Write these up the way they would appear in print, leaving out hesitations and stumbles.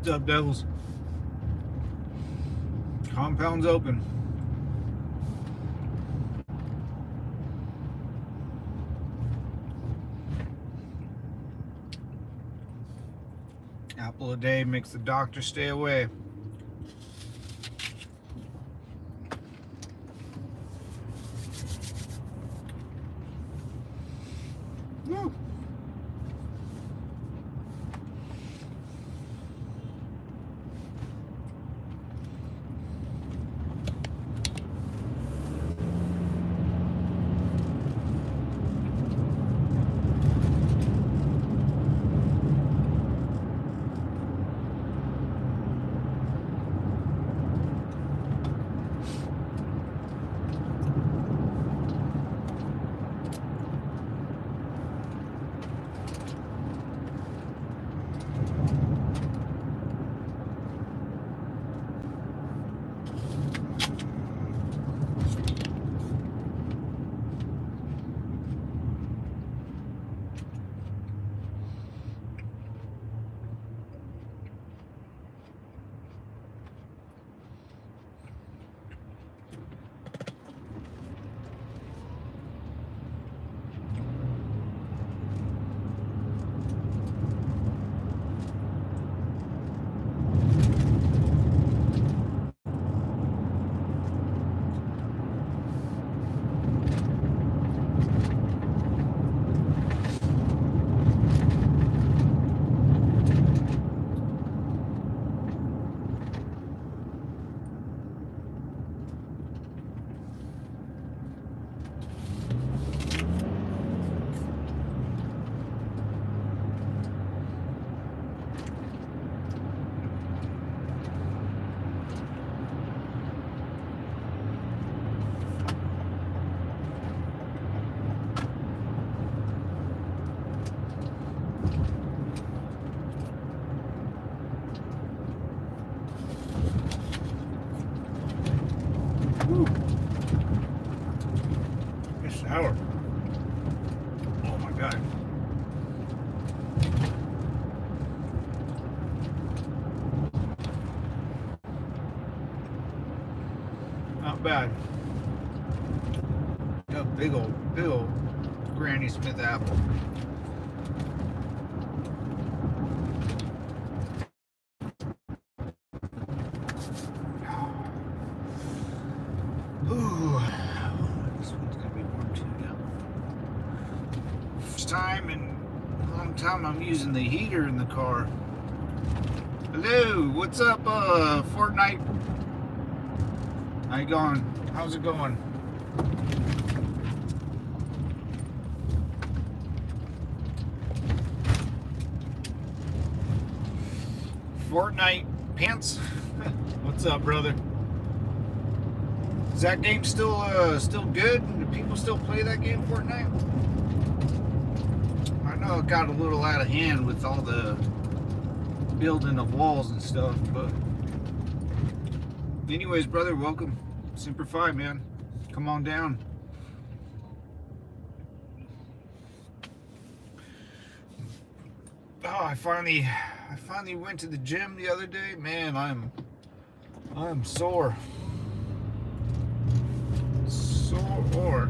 What's up, Devils? Compound's open. Apple a day makes the doctor stay away. Woo. Woo. It's sour. Oh my God. Not bad. A big old Granny Smith apple. Ooh, this one's gonna be warm too now. First time in a long time I'm using the heater in the car. Hello, what's up, Fortnite? How you going? How's it going? Fortnite Pants? What's up, brother? Is that game still good? Do people still play that game, Fortnite? I know it got a little out of hand with all the building of walls and stuff, but anyways, brother, welcome. Semper Fi, man. Come on down. Oh, I finally went to the gym the other day. Man, I'm sore. Sore.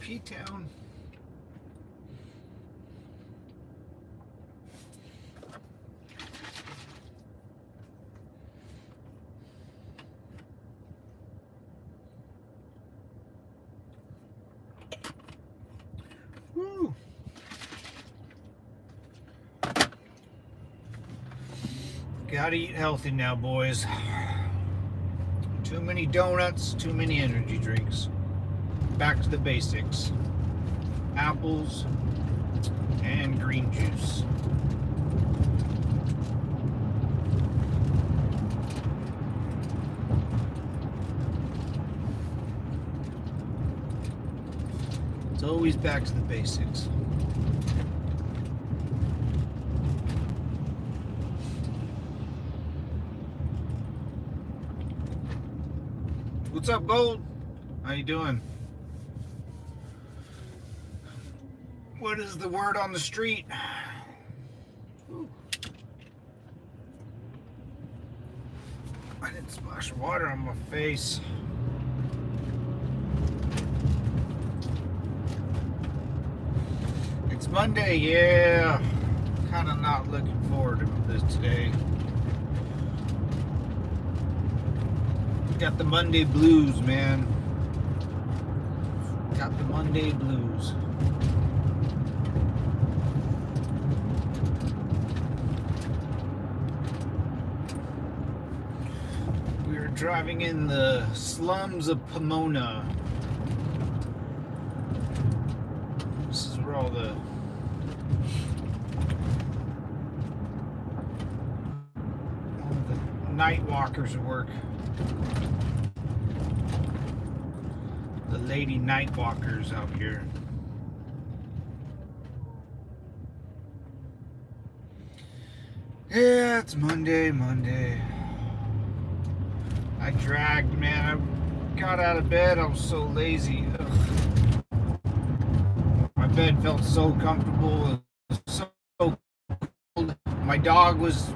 P-Town. Gotta eat healthy now, boys. Too many donuts, too many energy drinks. Back to the basics. Apples and green juice. It's always back to the basics. What's up, Gold? How you doing? What is the word on the street? Ooh. I didn't splash water on my face. It's Monday, yeah. Kind of not looking forward to this today. Got the Monday blues, man. Got the Monday blues. We are driving in the slums of Pomona. This is where all the night walkers work. The lady night walkers out here. Yeah, it's Monday. I dragged, man. I got out of bed. I was so lazy. Ugh. My bed felt so comfortable. It was so cold. My dog was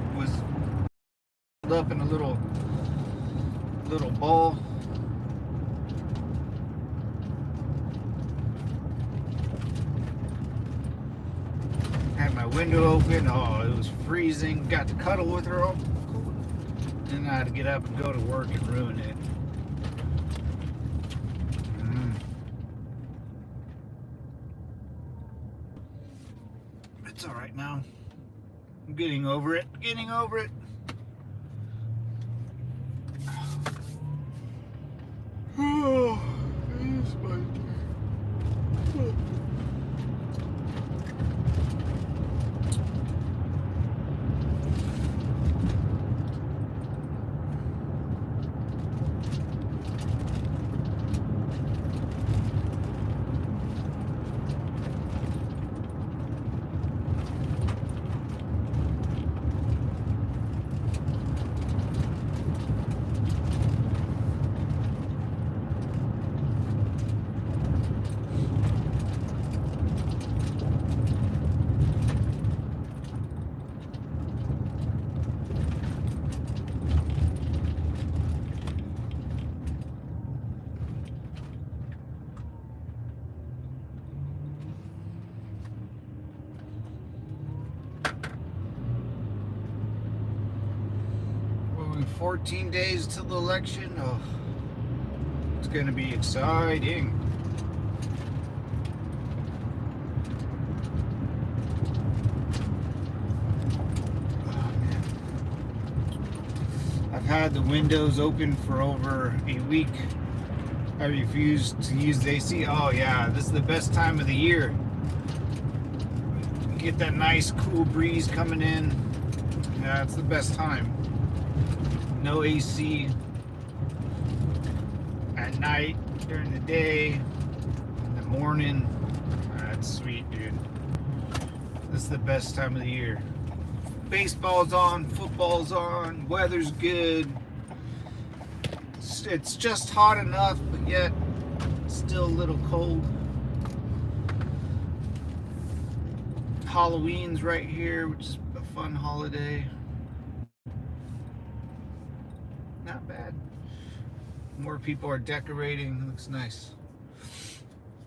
up in a little bowl. Had my window open. Oh, it was freezing. Got to cuddle with her. Oh, cool. Then I had to get up and go to work and ruin it. It's all right now. I'm getting over it. Oh, it's my day. Only 14 days till the election. Oh, it's gonna be exciting. I've had the windows open for over a week. I refuse to use the AC. Oh yeah, this is the best time of the year. You get that nice cool breeze coming in. Yeah, it's the best time. No AC at night, during the day, in the morning. That's sweet, dude. This is the best time of the year. Baseball's on, football's on, weather's good. It's just hot enough, but yet still a little cold. Halloween's right here, which is a fun holiday. Not bad. More people are decorating. It looks nice.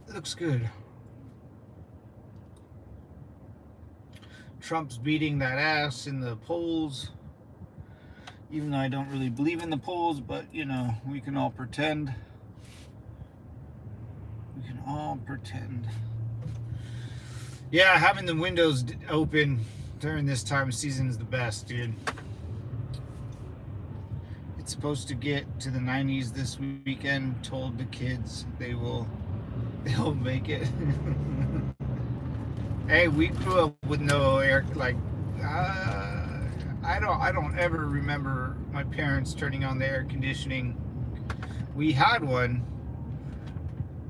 It looks good. Trump's beating that ass in the polls. Even though I don't really believe in the polls, but you know, we can all pretend. We can all pretend. Yeah, having the windows open during this time of season is the best, dude. supposed to get to the 90s this weekend. Told the kids they'll make it. Hey, we grew up with no air. Like, I don't ever remember my parents turning on the air conditioning. We had one,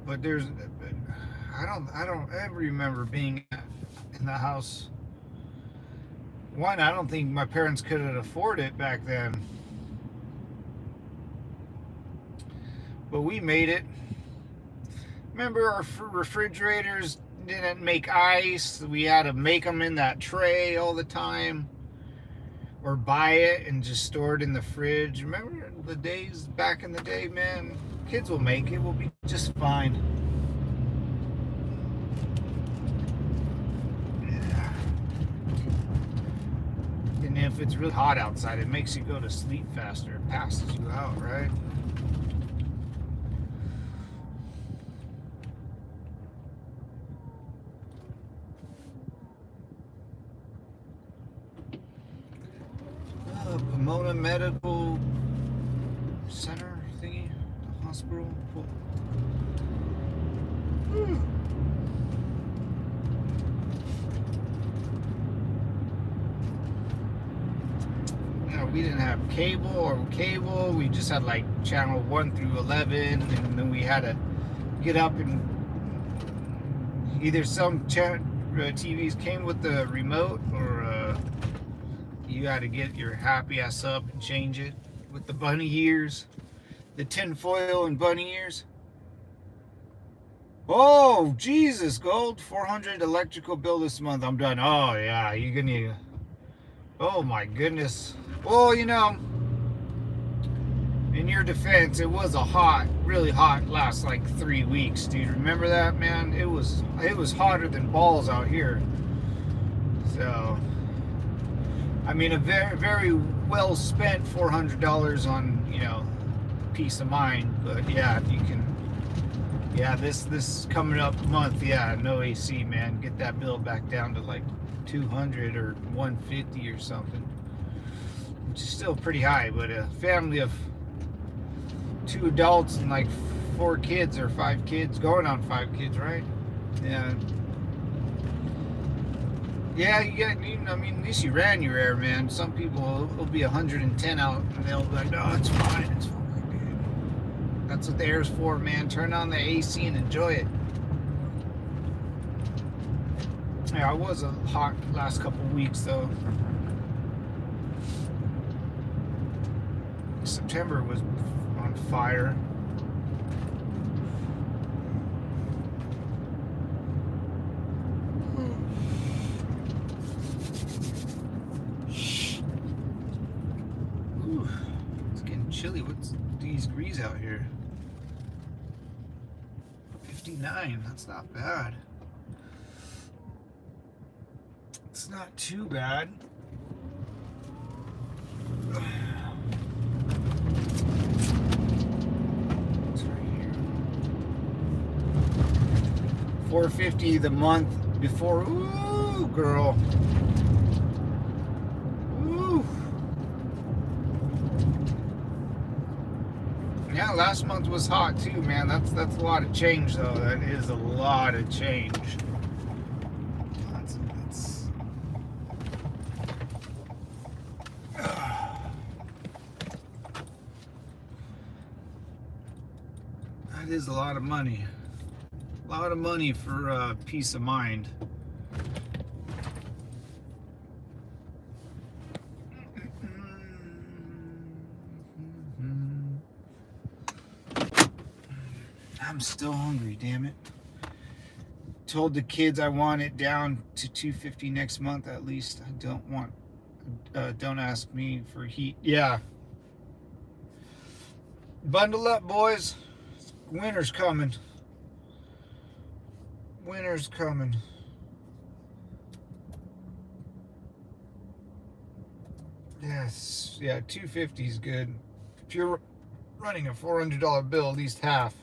but I don't ever remember being in the house. One, I don't think my parents could afford it back then. But we made it. Remember, our refrigerators didn't make ice. We had to make them in that tray all the time. Or buy it and just store it in the fridge. Remember the days back in the day, man? Kids will make it. We'll be just fine. And if it's really hot outside, it makes you go to sleep faster. It passes you out, right? Pomona Medical Center thingy, the hospital. Yeah, we didn't have cable. We just had like channel 1 through 11, and then we had to get up and either some TVs came with the remote, or you had to get your happy ass up and change it with the bunny ears, the tinfoil and bunny ears. Oh, Jesus, Gold, 400 electrical bill this month. I'm done. Oh, yeah, you're gonna. Oh, my goodness. Well, you know, in your defense, it was really hot last like 3 weeks, dude. Remember that, man? It was hotter than balls out here. So, I mean, a very, very well spent $400 on, you know, peace of mind. But yeah, if you can, yeah, this coming up month, yeah, no AC, man. Get that bill back down to like 200 or 150 or something, which is still pretty high. But a family of 2 adults and like 4 kids or 5 kids, going on 5 kids, right? Yeah. Yeah, I mean, at least you ran your air, man. Some people, it'll be 110 out, and they'll be like, no, it's fine, dude. That's what the air's for, man. Turn on the AC and enjoy it. Yeah, I was a hot last couple weeks, though. September was on fire. Chilly. What's these degrees out here? 59. That's not bad. It's not too bad. It's right here. $450 the month before. Ooh, girl. Yeah, last month was hot too, man. That's a lot of change, though. That is a lot of change. That is a lot of money. A lot of money for peace of mind. I'm still hungry, damn it. Told the kids I want it down to $250 next month at least. I don't want, don't ask me for heat. Yeah. Bundle up, boys. Winter's coming. Winter's coming. Yes, yeah, $250 is good. If you're running a $400 bill, at least half.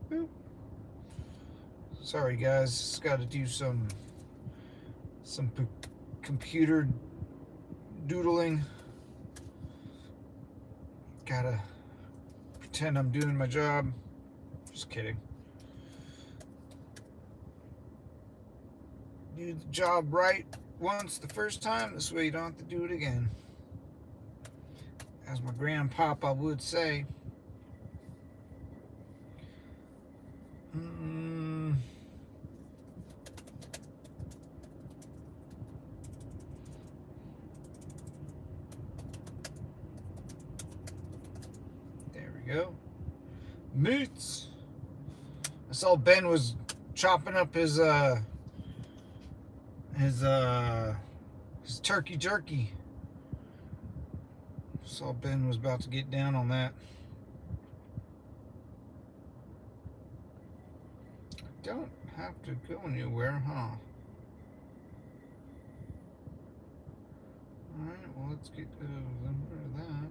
Boop. Sorry guys, just got to do some computer doodling. Gotta pretend I'm doing my job. Just kidding. Do the job right once the first time, this way you don't have to do it again. As my grandpapa would say. There we go. Meats. I saw Ben was chopping up his turkey jerky. Saw Ben was about to get down on that. Don't have to go anywhere, huh? Alright, well, let's get rid of that.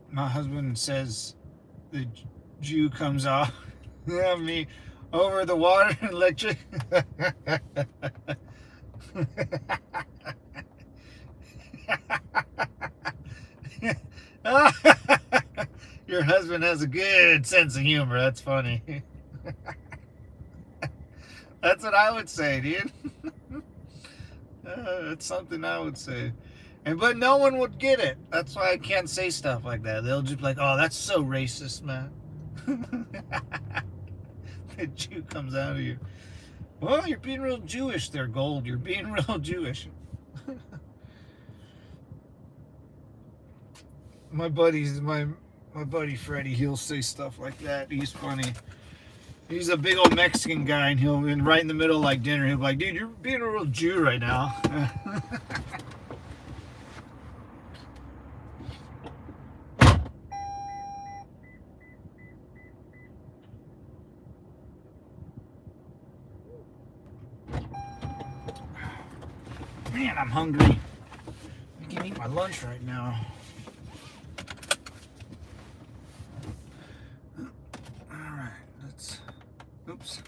My husband says the Jew comes off me over the water and electric. Your husband has a good sense of humor. That's funny. That's what I would say, dude. That's something I would say. But no one would get it. That's why I can't say stuff like that. They'll just be like, oh, that's so racist, man. The Jew comes out of you. Well, you're being real Jewish there, Gold. You're being real Jewish. My buddy Freddie, he'll say stuff like that. He's funny. He's a big old Mexican guy, and he'll, and right in the middle of like dinner, he'll be like, dude, you're being a real Jew right now. Man, I'm hungry. I can eat my lunch right now. Alright, let's... Oops.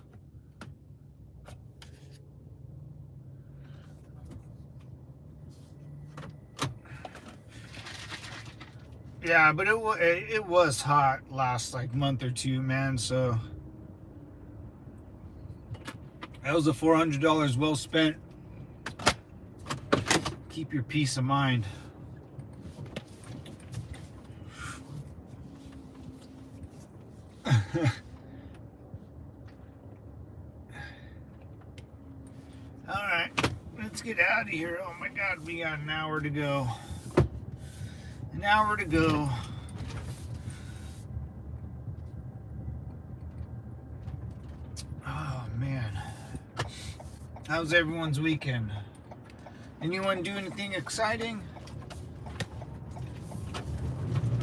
Yeah, but it was hot last like month or two, man, so... That was a $400 well spent. Keep your peace of mind. Alright, let's get out of here. Oh my God, we got an hour to go. An hour to go. Oh man. How's everyone's weekend? Anyone do anything exciting?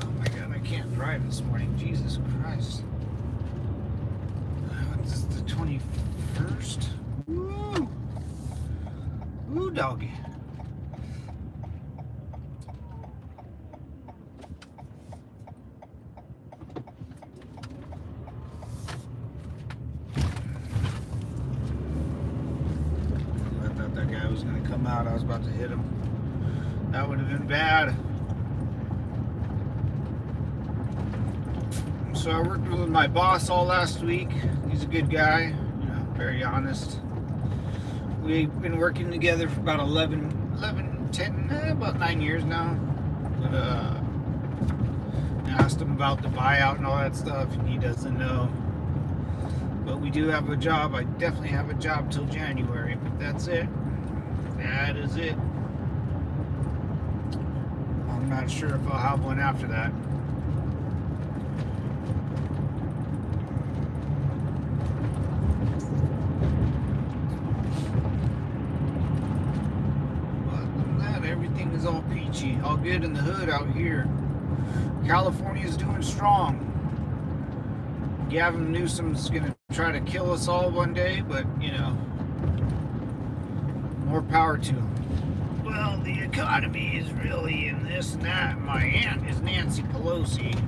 Oh my God, I can't drive this morning. Jesus Christ. This is the 21st. Woo! Woo, doggy. Was going to come out. I was about to hit him. That would have been bad. So I worked with my boss all last week. He's a good guy, you know, very honest. We've been working together for about 9 years now. But I asked him about the buyout and all that stuff, and he doesn't know. But we do have a job. I definitely have a job till January, but that's it. That is it. I'm not sure if I'll have one after that. Other than that, everything is all peachy. All good in the hood out here. California is doing strong. Gavin Newsom's going to try to kill us all one day, but, you know, more power to him. well, the economy is really in this and that. My aunt is Nancy Pelosi.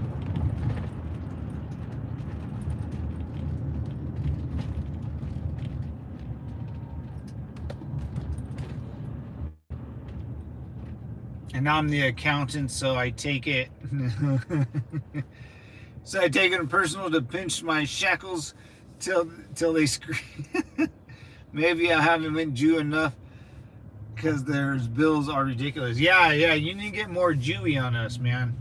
And I'm the accountant, so I take it. So I take it personal to pinch my shackles till they scream. Maybe I haven't been Jew enough because their bills are ridiculous. Yeah, you need to get more Jewy on us, man.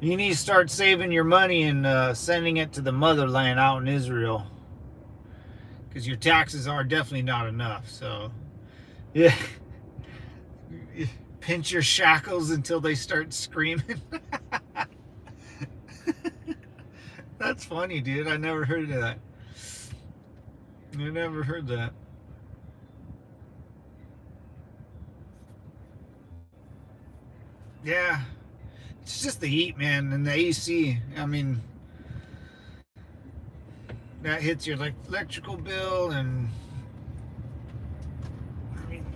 You need to start saving your money and sending it to the motherland out in Israel, because your taxes are definitely not enough. So, yeah. Pinch your shackles until they start screaming. That's funny, dude. I never heard of that. I never heard that. Yeah. It's just the heat, man, and the AC. I mean, that hits your electrical bill, and I mean,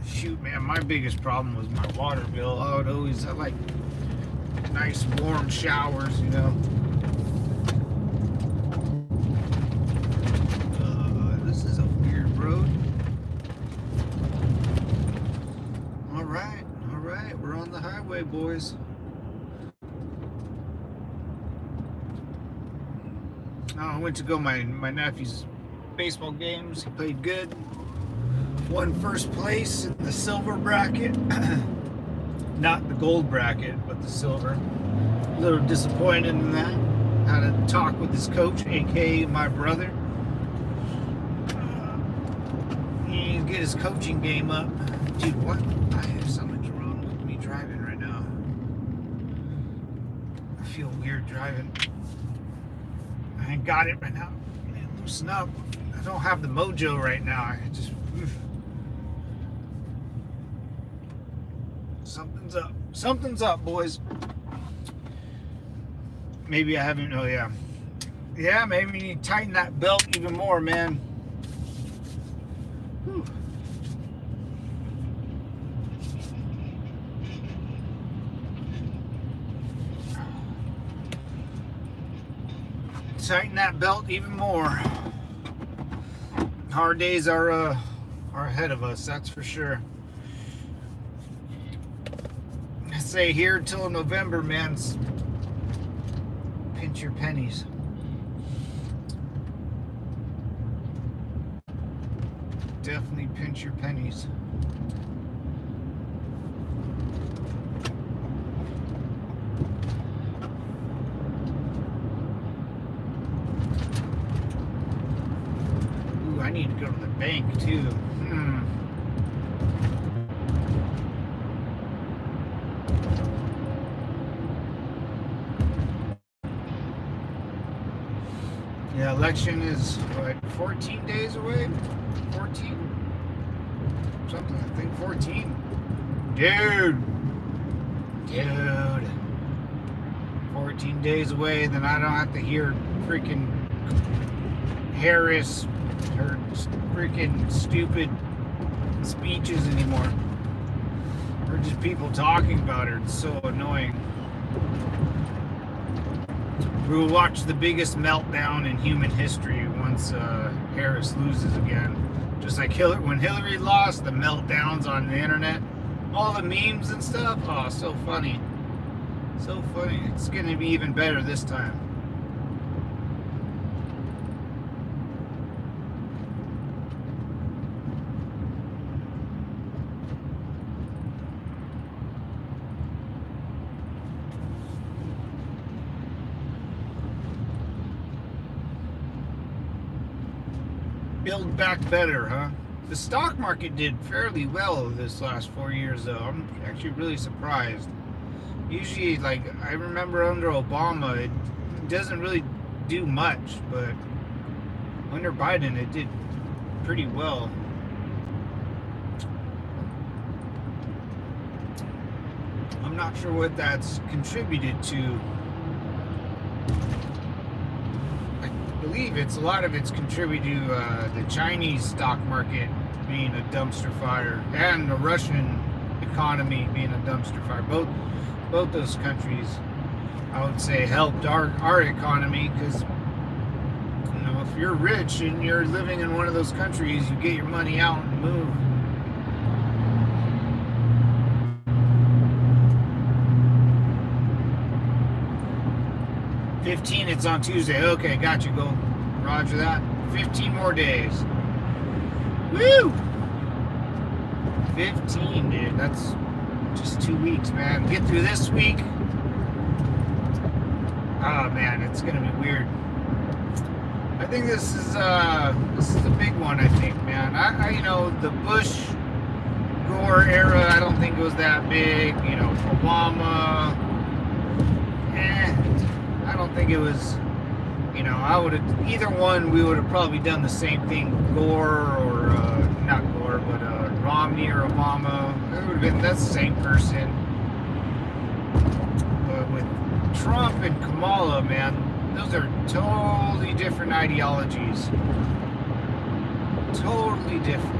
shoot, man, my biggest problem was my water bill. I would always, I like nice warm showers, you know. This is a weird road. All right, we're on the highway, boys. I went to go my nephew's baseball games. He played good. Won first place in the silver bracket. Not the gold bracket, but the silver. A little disappointed in that. Had a talk with his coach, aka my brother. He needs to get his coaching game up. Dude, what? Something's wrong with me driving right now. I feel weird driving. I ain't got it right now. Man, loosen up. I don't have the mojo right now. I just... Something's up. Something's up, boys. Maybe I haven't... Oh, yeah. Yeah, maybe you need to tighten that belt even more, man. Whew. Tighten that belt even more. Hard days are ahead of us, that's for sure. I say here till November, man. Pinch your pennies. Definitely pinch your pennies. Ooh, I need to go to the bank too. Yeah, election is, what, 14 days away? 14? Something, I think 14. Dude. 14 days away, then I don't have to hear freaking Harris, her freaking stupid speeches anymore. Or just people talking about her. It's so annoying. We will watch the biggest meltdown in human history once Harris loses again. Just like when Hillary lost, the meltdowns on the internet, all the memes and stuff. Oh, so funny. So funny. It's going to be even better this time. Build back better, huh? The stock market did fairly well this last 4 years, though. I'm actually really surprised. Usually, like, I remember under Obama, it doesn't really do much, but under Biden, it did pretty well. I'm not sure what that's contributed to. believe a lot of it's contributed to the Chinese stock market being a dumpster fire and the Russian economy being a dumpster fire. Both those countries, I would say, helped our economy, because if you're rich and you're living in one of those countries, you get your money out and move. It's on Tuesday. Okay, got you. Go. Roger that. 15 more days. Woo! 15, dude. That's just 2 weeks, man. Get through this week. Oh man, it's gonna be weird. I think this is a big one. I think, man. The Bush Gore era, I don't think it was that big. Obama. I don't think it was. Either one, we would have probably done the same thing. Gore or not Gore, but Romney or Obama. It would have been that's the same person. But with Trump and Kamala, man, those are totally different ideologies. Totally different.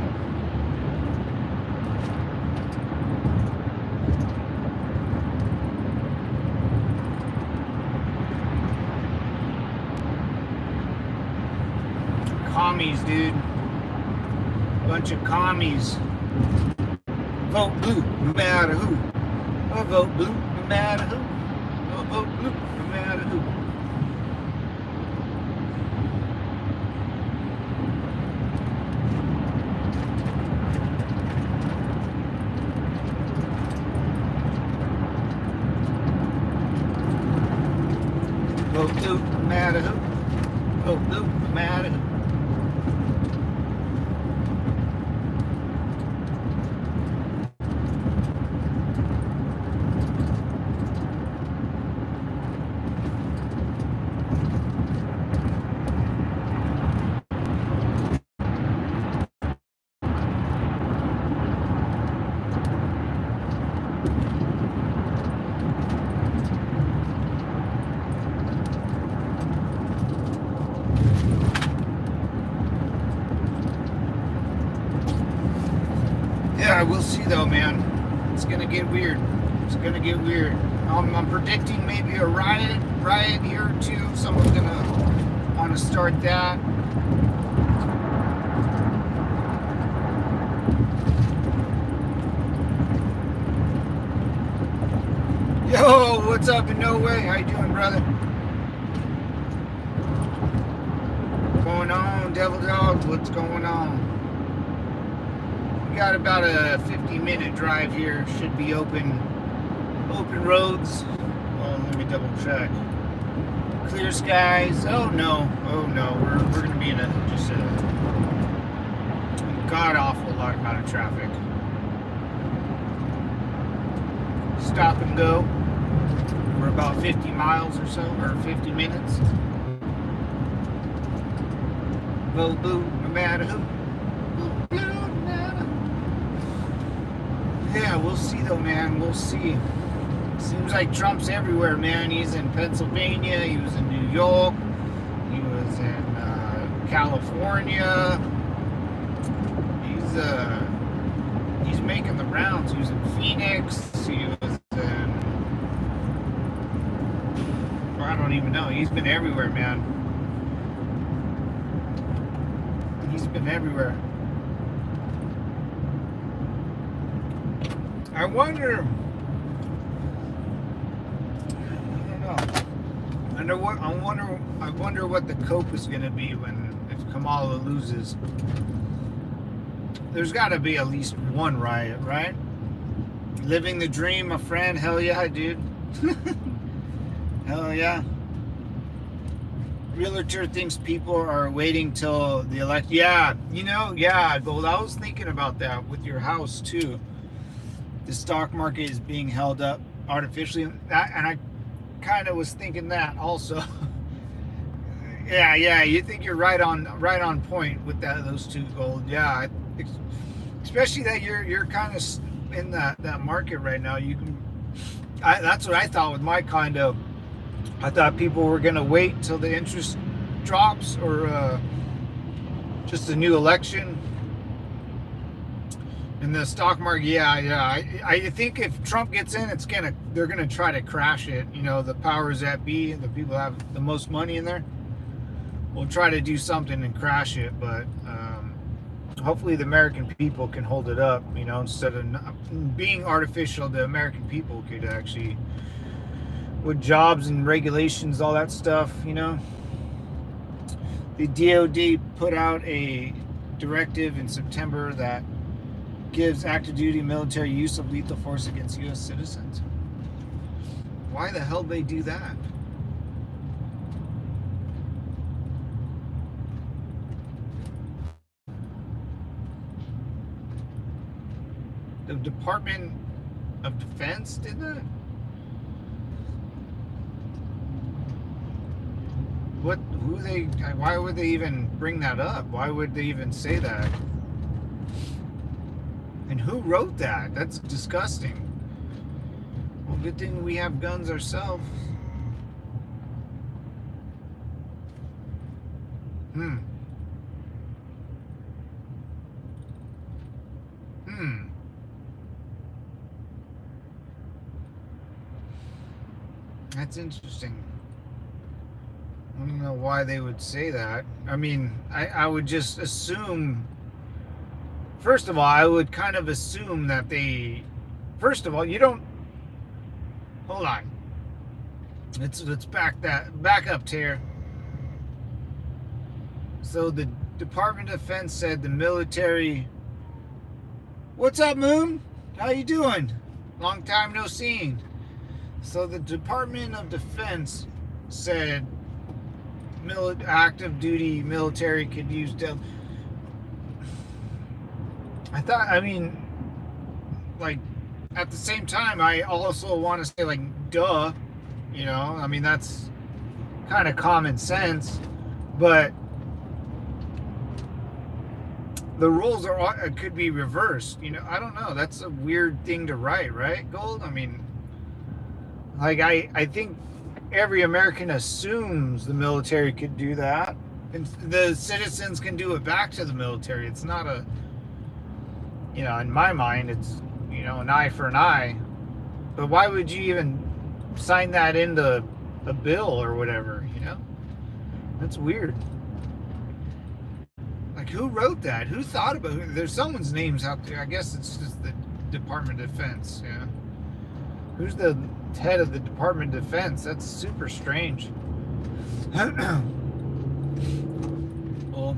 Commies, dude. Bunch of commies. Vote blue, no matter who. I'll vote blue, no matter who. I'll vote blue, no matter who. Vote blue, no matter who. Vote blue, no matter who. Yeah, we'll see though, man. It's gonna get weird. It's gonna get weird. I'm predicting maybe a riot here or two. Someone's gonna want to start that. Yo, what's up in No Way? How you doing, brother? What's going on, Devil Dog? What's going on? Got about a 50-minute drive here. Should be open roads. Oh, let me double check. Clear skies. Oh no, we're gonna be in just a god awful lot amount of traffic. Stop and go. We're about 50 miles or so, or 50 minutes. Vote blue, no matter who. Yeah, we'll see though, man. We'll see. Seems like Trump's everywhere, man. He's in Pennsylvania. He was in New York. He was in California. He's making the rounds. He was in Phoenix. He was in, I don't even know. He's been everywhere, man. He's been everywhere. I wonder. I don't know. I wonder what the cope is going to be if Kamala loses. There's got to be at least one riot, right? Living the dream, my friend. Hell yeah, dude. Hell yeah. Realtor thinks people are waiting till the election. Yeah, Gold. I was thinking about that with your house too. The stock market is being held up artificially, and I kind of was thinking that also. yeah, you think you're right on point with those two, Gold. Yeah, especially that you're kind of in that market right now. That's what I thought with my condo. I thought people were gonna wait till the interest drops or just a new election in the stock market, yeah. I think if Trump gets in, they're gonna try to crash it. You know, the powers that be, the people that have the most money in there, will try to do something and crash it. But hopefully, the American people can hold it up. You know, instead of being artificial, the American people could actually, with jobs and regulations, all that stuff. You know, the DOD put out a directive in September that gives active duty military use of lethal force against U.S. citizens. Why the hell they do that? The Department of Defense did that? Why would they even bring that up? Why would they even say that? And who wrote that? That's disgusting. Well, good thing we have guns ourselves. That's interesting. I don't know why they would say that. I mean, I would just assume. First of all, I would kind of assume that they. First of all, you don't. Hold on. Let's back up, Tara. So the Department of Defense said the military. What's up, Moon? How you doing? Long time no seen. So the Department of Defense said active duty military could use death. I mean, like, at the same time, I also want to say, like, duh, you know, I mean, that's kind of common sense, but the rules could be reversed, you know, I don't know, that's a weird thing to write, right, Gold? I mean, like, I think every American assumes the military could do that, and the citizens can do it back to the military. It's not a, you know, in my mind, it's, you know, an eye for an eye. But why would you even sign that into a bill or whatever, you know? That's weird. Like, who wrote that? Who thought about it? There's someone's names out there. I guess it's just the Department of Defense, yeah. Who's the head of the Department of Defense? That's super strange. Well,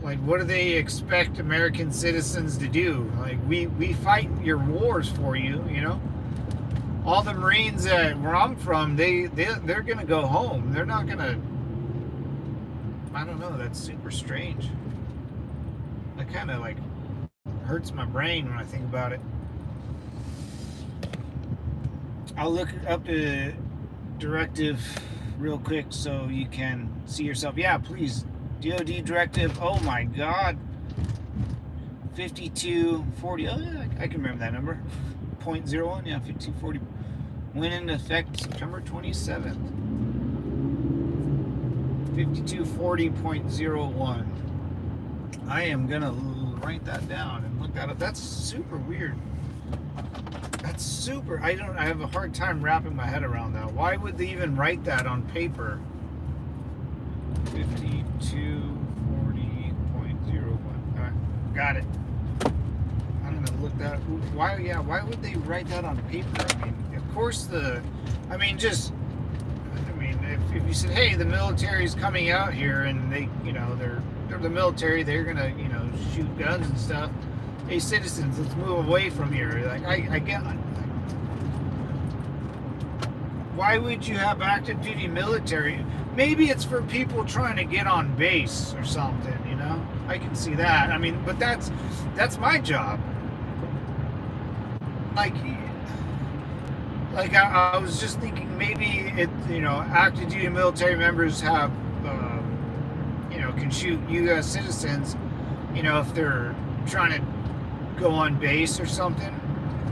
like, what do they expect American citizens to do? Like, we fight your wars for you, you know? All the Marines where I'm from, they're gonna go home. They're not gonna, I don't know, that's super strange. That kind of, like, hurts my brain when I think about it. I'll look up the directive real quick so you can see yourself. Yeah, please. DOD directive. Oh my God. 5240. Oh yeah, I can remember that number. 0.01. Yeah, 5240. Went into effect September 27th. 5240.01. I am gonna write that down and look that up. That's super weird. That's super. I have a hard time wrapping my head around that. Why would they even write that on paper? 5240.01. All right, got it. I'm gonna look that. Why? Yeah. Why would they write that on paper? I mean, of course if you said, hey, the military's coming out here and they, you know, they're the military, they're gonna, you know, shoot guns and stuff. Hey, citizens, let's move away from here. Like, I get. Why would you have active duty military? Maybe it's for people trying to get on base or something, you know? I can see that. I mean, but that's my job. Like I was just thinking maybe active duty military members have, can shoot U.S. citizens, if they're trying to go on base or something.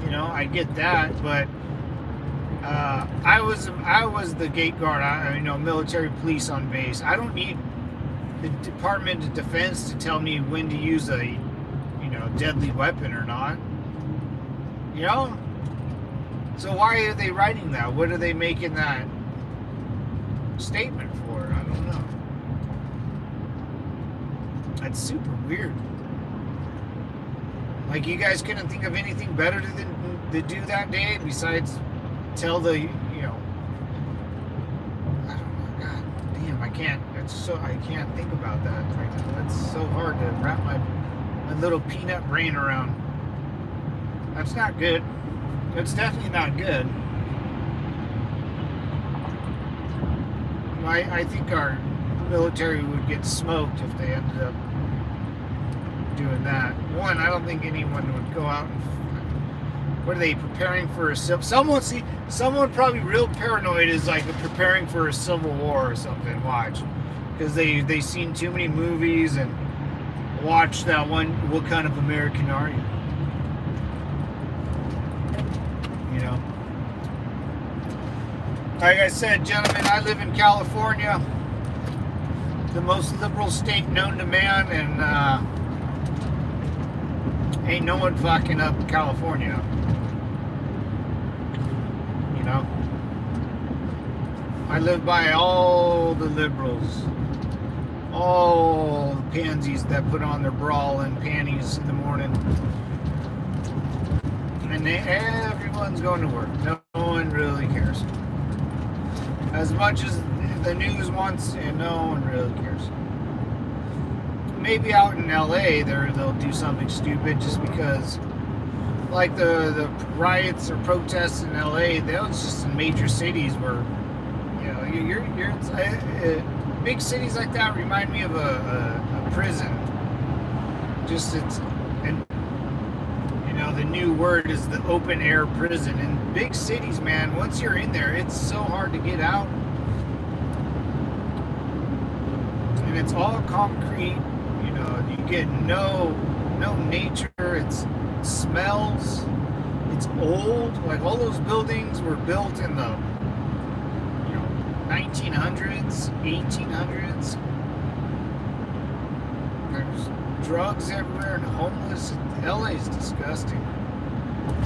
You know, I get that, but I was the gate guard. Military police on base. I don't need the Department of Defense to tell me when to use a, deadly weapon or not. You know? So why are they writing that? What are they making that statement for? I don't know. That's super weird. Like, you guys couldn't think of anything better to do that day besides tell the, I don't know, god damn, I can't think about that right now. That's so hard to wrap my little peanut brain around. That's not good. It's definitely not good. I think our military would get smoked if they ended up doing that. One, I don't think anyone would go out and... What are they preparing for a civil... Someone probably real paranoid is like preparing for a civil war or something. Watch. Because they've seen too many movies and watched that one, What Kind of American Are You? You know? Like I said, gentlemen, I live in California, the most liberal state known to man, and ain't no one fucking up California. You know? I live by all the liberals, all the pansies that put on their bra and panties in the morning. And everyone's going to work. No one really cares. As much as the news wants, and no one really cares. Maybe out in LA, they'll do something stupid just because, like the riots or protests in LA, that was just in major cities where, big cities like that remind me of a prison. The new word is the open air prison. In big cities, man, once you're in there, it's so hard to get out. And it's all concrete. You get no nature. It smells. It's old. Like, all those buildings were built in the 1900s, 1800s. There's drugs everywhere and homeless. LA is disgusting.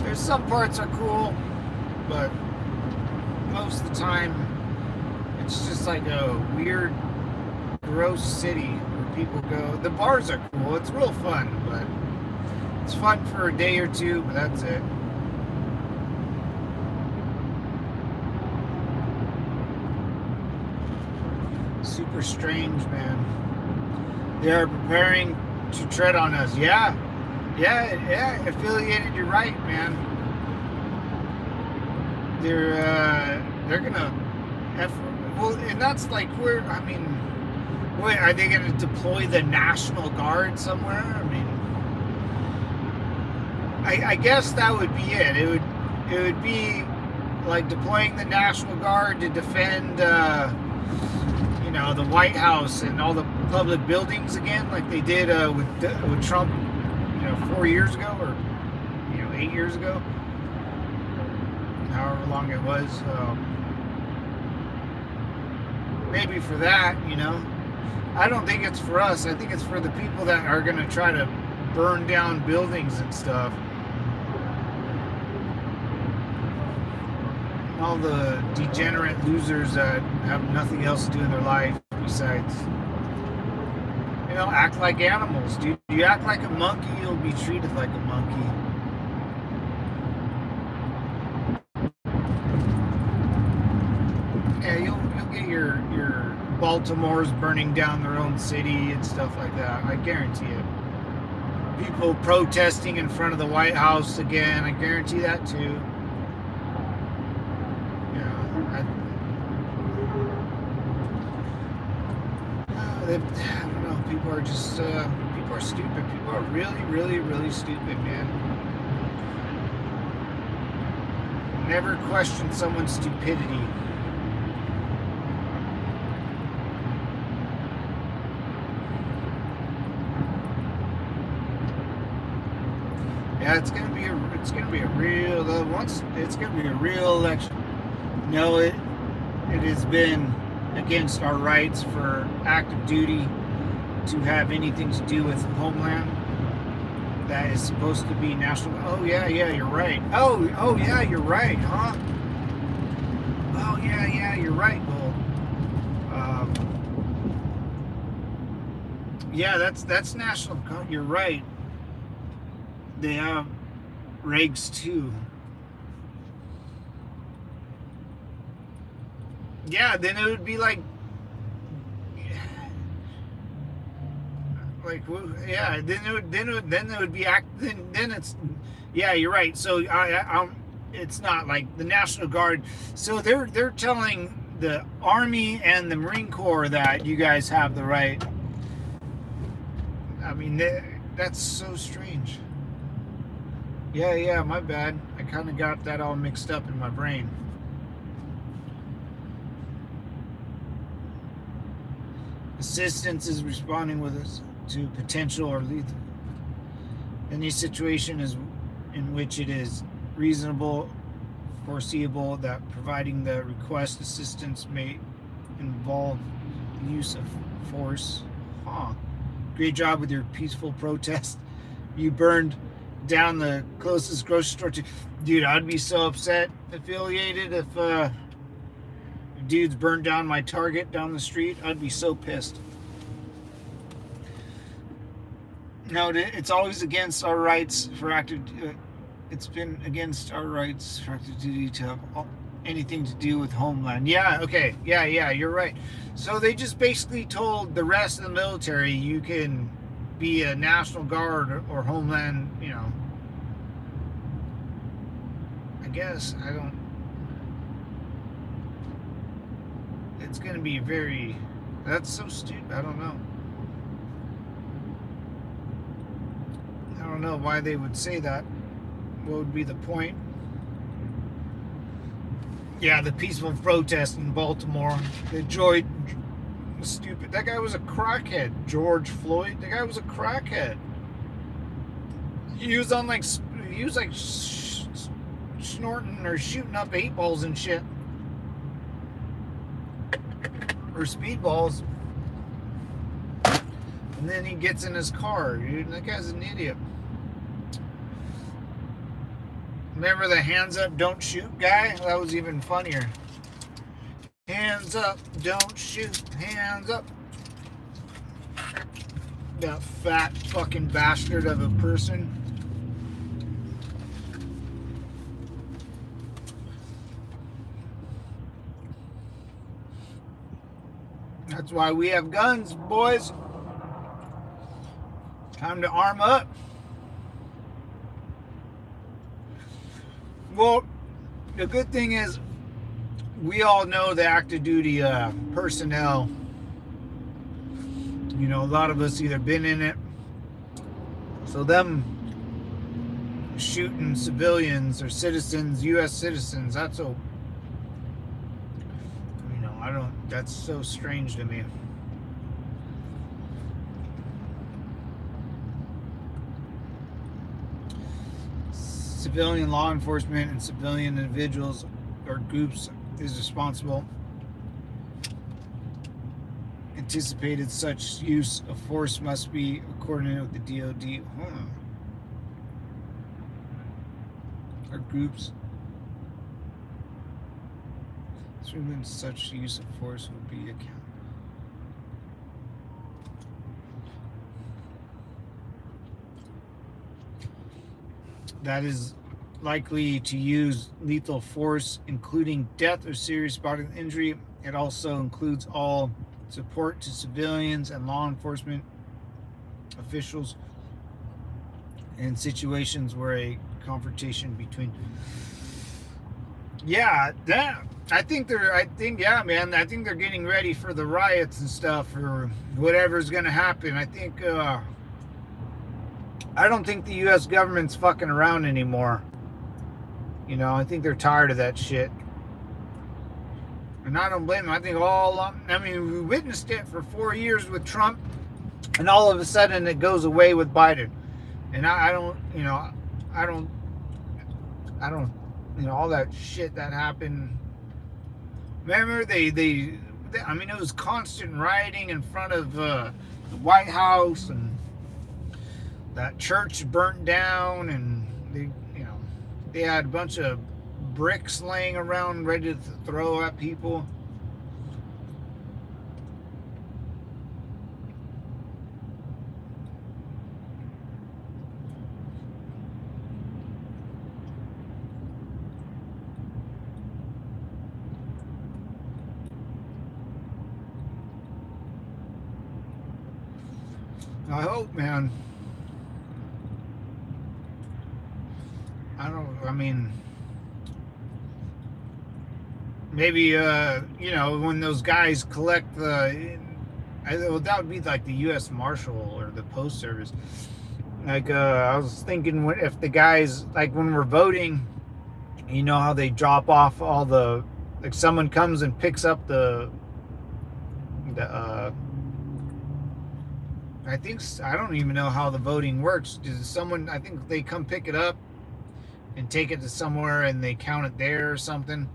There's some parts are cool, but most of the time it's just like a weird, gross city where people go. The bars are cool. It's real fun, but it's fun for a day or two, but that's it. Super strange, man. They are preparing to tread on us. Yeah, affiliated, you're right, man. They're gonna and that's like where, wait, are they gonna deploy the National Guard somewhere? I guess that would be it. It would be like deploying the National Guard to defend the White House and all the public buildings again, like they did with Trump, 4 years ago, or 8 years ago, however long it was. Maybe for that, I don't think it's for us. I think it's for the people that are going to try to burn down buildings and stuff. All the degenerate losers that have nothing else to do in their life besides, act like animals, dude. You act like a monkey, you'll be treated like a monkey. Yeah, you'll get your Baltimore's burning down their own city and stuff like that. I guarantee it. People protesting in front of the White House again. I guarantee that too. I don't know. People are just people are stupid. People are really, really, really stupid, man. Never question someone's stupidity. Yeah, it's gonna be it's going to be a real, it's going to be a real election. No, it has been against our rights for active duty to have anything to do with Homeland. That is supposed to be national. Oh yeah, you're right. Oh yeah, you're right, huh? Oh yeah, you're right. Well, yeah, that's national. You're right. They have regs too. Yeah, then it would be like, yeah. Then it would be then it's, yeah, you're right. So it's not like the National Guard. So they're telling the Army and the Marine Corps that you guys have the right. I mean, that's so strange. Yeah, my bad. I kind of got that all mixed up in my brain. Assistance is responding with us to potential or lethal. Any situation is in which it is reasonable, foreseeable that providing the request assistance may involve the use of force. Great job with your peaceful protest. You burned down the closest grocery store to... Dude, I'd be so upset affiliated if dudes burned down my Target down the street. I'd be so pissed. No, it's always against our rights for active... it's been against our rights for active duty to have anything to do with Homeland. Yeah, okay. Yeah, you're right. So they just basically told the rest of the military you can be a National Guard or Homeland, you know. I guess, I don't... It's going to be very... That's so stupid. I don't know. I don't know why they would say that. What would be the point? Yeah, the peaceful protest in Baltimore. The Joy... Stupid. That guy was a crackhead. George Floyd. The guy was a crackhead. He was on like... He was like snorting or shooting up 8-balls and shit. Or speedballs. And then he gets in his car, dude. That guy's an idiot. Remember the hands up, don't shoot guy? That was even funnier. Hands up, don't shoot. Hands up. That fat fucking bastard of a person. That's why we have guns, boys. Time to arm up. Well, the good thing is we all know the active duty personnel. You know, a lot of us either been in it. So them shooting civilians or citizens, U.S. citizens, that's so... You know, I don't... That's so strange to me. Civilian law enforcement and civilian individuals or groups is responsible. Anticipated such use of force must be coordinated with the DOD. Or groups. Assuming such use of force would be accounted. That is likely to use lethal force, including death or serious bodily injury. It also includes all support to civilians and law enforcement officials in situations where a confrontation between... Yeah, that... I think, yeah, man, I think they're getting ready for the riots and stuff, or whatever's going to happen. I think, I don't think the U.S. government's fucking around anymore. You know, I think they're tired of that shit. And I don't blame them. I think I mean, we witnessed it for 4 years with Trump, and all of a sudden it goes away with Biden. And I don't, you know, I don't, all that shit that happened. Remember, I mean, it was constant rioting in front of the White House, and that church burnt down, and they had a bunch of bricks laying around ready to throw at people. I hope, man. I mean, maybe, when those guys collect that would be like the U.S. Marshal or the Post Service. Like, I was thinking, if the guys, like when we're voting, how they drop off all like someone comes and picks up the I don't even know how the voting works. I think they come pick it up and take it to somewhere and they count it there or something.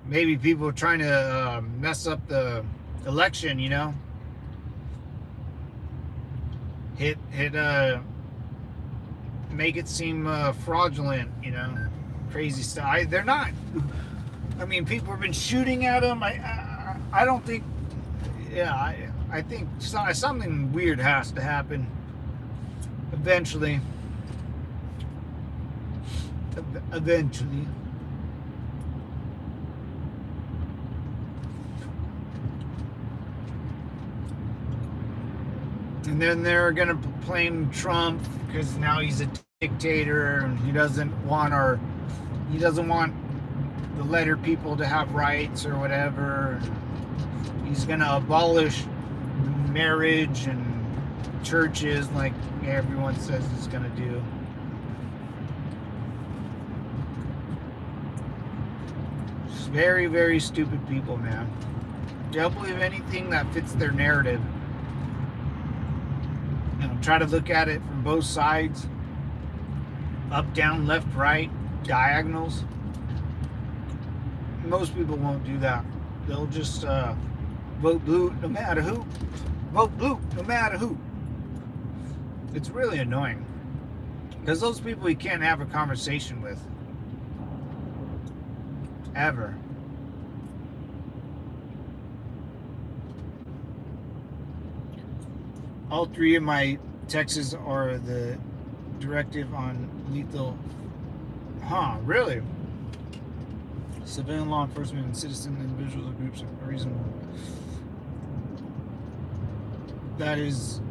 Maybe people are trying to mess up the election, make it seem fraudulent, crazy stuff. They're not. I mean, people have been shooting at them. I don't think. Yeah, I think something weird has to happen eventually. Eventually. And then they're gonna blame Trump because now he's a dictator and he doesn't want the letter people to have rights or whatever. He's gonna abolish marriage and churches like everyone says he's gonna do. Just very, very stupid people, man. They'll believe anything that fits their narrative. Try to look at it from both sides. Up, down, left, right, diagonals. Most people won't do that. They'll just vote blue no matter who. Vote blue no matter who. It's really annoying. Because those people you can't have a conversation with. Ever. All three of my texts are the directive on lethal. Huh, really? Civilian law enforcement and citizen individuals or groups are reasonable. That is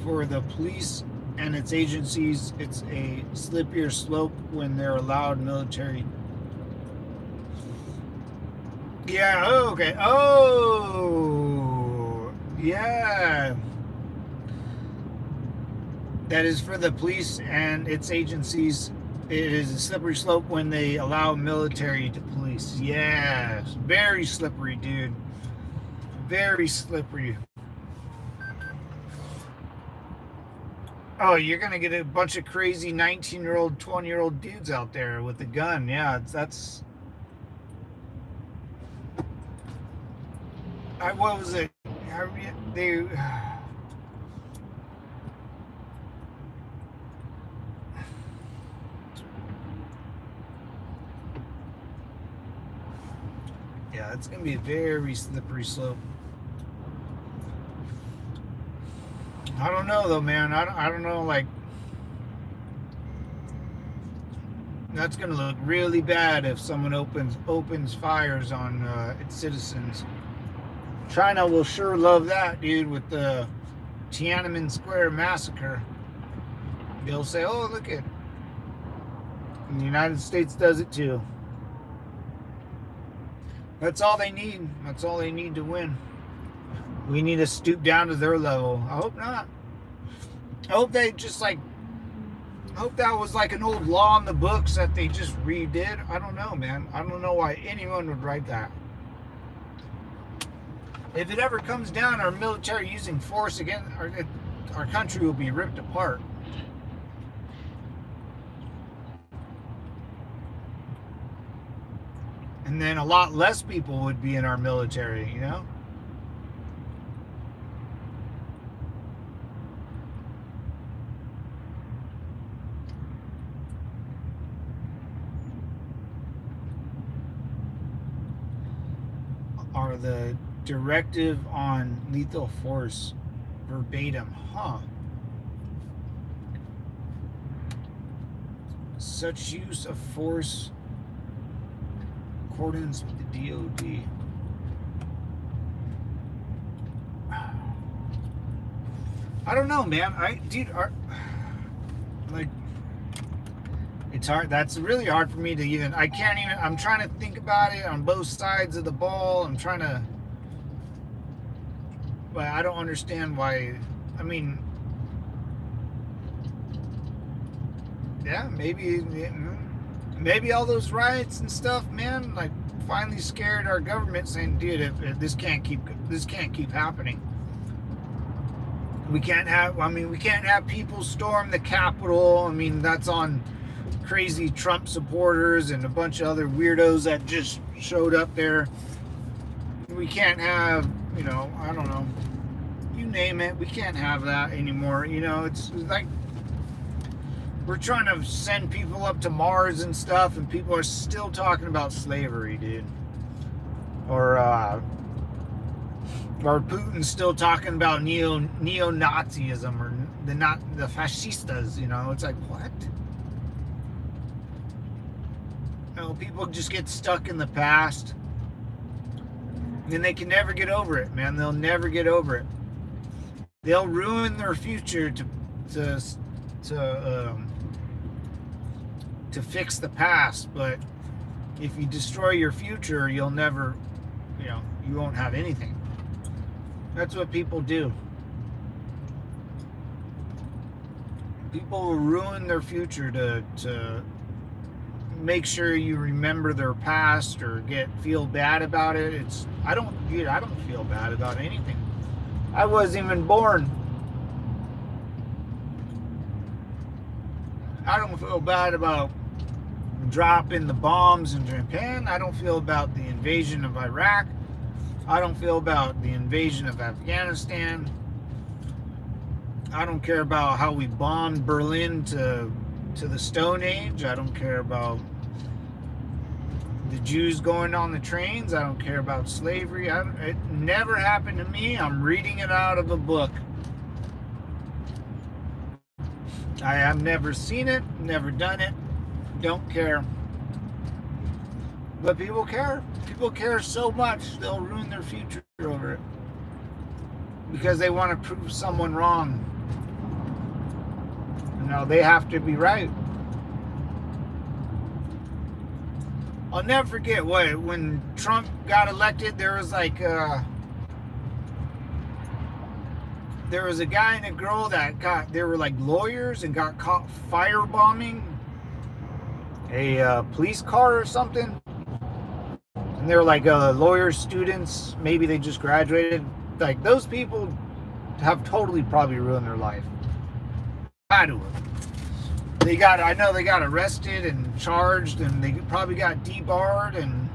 for the police and its agencies. It's a slippier slope when they're allowed military. Yeah, okay. Oh, yeah. That is for the police and its agencies. It is a slippery slope when they allow military to police. Yes, very slippery, dude. Very slippery. Oh, you're gonna get a bunch of crazy 19-year-old, 20-year-old dudes out there with a gun. Yeah, that's. What was it? They. Yeah, it's gonna be a very slippery slope. I don't know though, man. I don't know. Like, that's gonna look really bad if someone opens fires on its citizens. China will sure love that, dude. With the Tiananmen Square massacre, they'll say, "Oh, look at." And the United States does it too. That's all they need. That's all they need to win. We need to stoop down to their level. I hope not. I hope they just I hope that was like an old law in the books that they just redid. I don't know, man. I don't know why anyone would write that. If it ever comes down, our military using force again, our country will be ripped apart. And then a lot less people would be in our military, you know? Are the directive on lethal force verbatim? Huh. Such use of force accordance with the DOD. I don't know, man. Like, it's hard. That's really hard for me to even. I can't even. I'm trying to think about it on both sides of the ball. I'm trying to. But I don't understand why. I mean, yeah, maybe all those riots and stuff, man, like finally scared our government, saying, dude, if this can't keep happening. We can't have people storm the Capitol. I mean, that's on crazy Trump supporters and a bunch of other weirdos that just showed up there. We can't have, I don't know, you name it. We can't have that anymore. It's like we're trying to send people up to Mars and stuff, and people are still talking about slavery, dude. Or Putin's still talking about neo-Nazism or the fascistas. It's like, what? People just get stuck in the past, and they can never get over it, man. They'll never get over it. They'll ruin their future to fix the past. But if you destroy your future, you'll never, you won't have anything. That's what people do. People will ruin their future to make sure you remember their past or feel bad about it. I don't feel bad about anything. I wasn't even born. I don't feel bad about dropping the bombs in Japan. I don't feel about the invasion of Iraq. I don't feel about the invasion of Afghanistan. I don't care about how we bombed Berlin to the Stone Age. I don't care about the Jews going on the trains. I don't care about slavery. It never happened to me. I'm reading it out of a book. I have never seen it, never done it, don't care. But people care. People care so much, they'll ruin their future over it. Because they want to prove someone wrong. They have to be right. I'll never forget when Trump got elected, there was a guy and a girl they were like lawyers and got caught firebombing a police car or something. And they were like lawyer students, maybe they just graduated. Like, those people have totally probably ruined their life. Had to have. I know they got arrested and charged, and they probably got debarred, and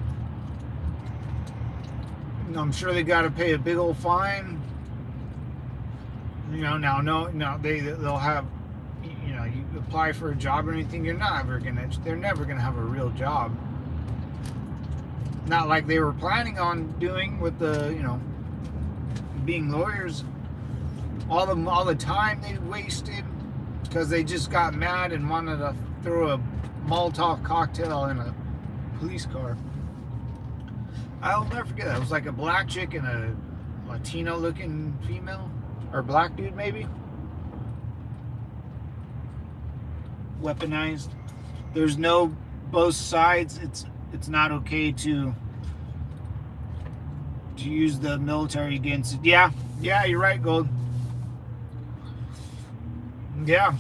I'm sure they got to pay a big old fine. They'll have, you apply for a job or anything, they're never gonna have a real job. Not like they were planning on doing with the, being lawyers. All the time they wasted because they just got mad and wanted to throw a Molotov cocktail in a police car. I'll never forget that. It was like a black chick and a Latino-looking female, or black dude maybe. Weaponized. There's no both sides. It's not okay to use the military against it. Yeah, you're right, Gold. Yeah.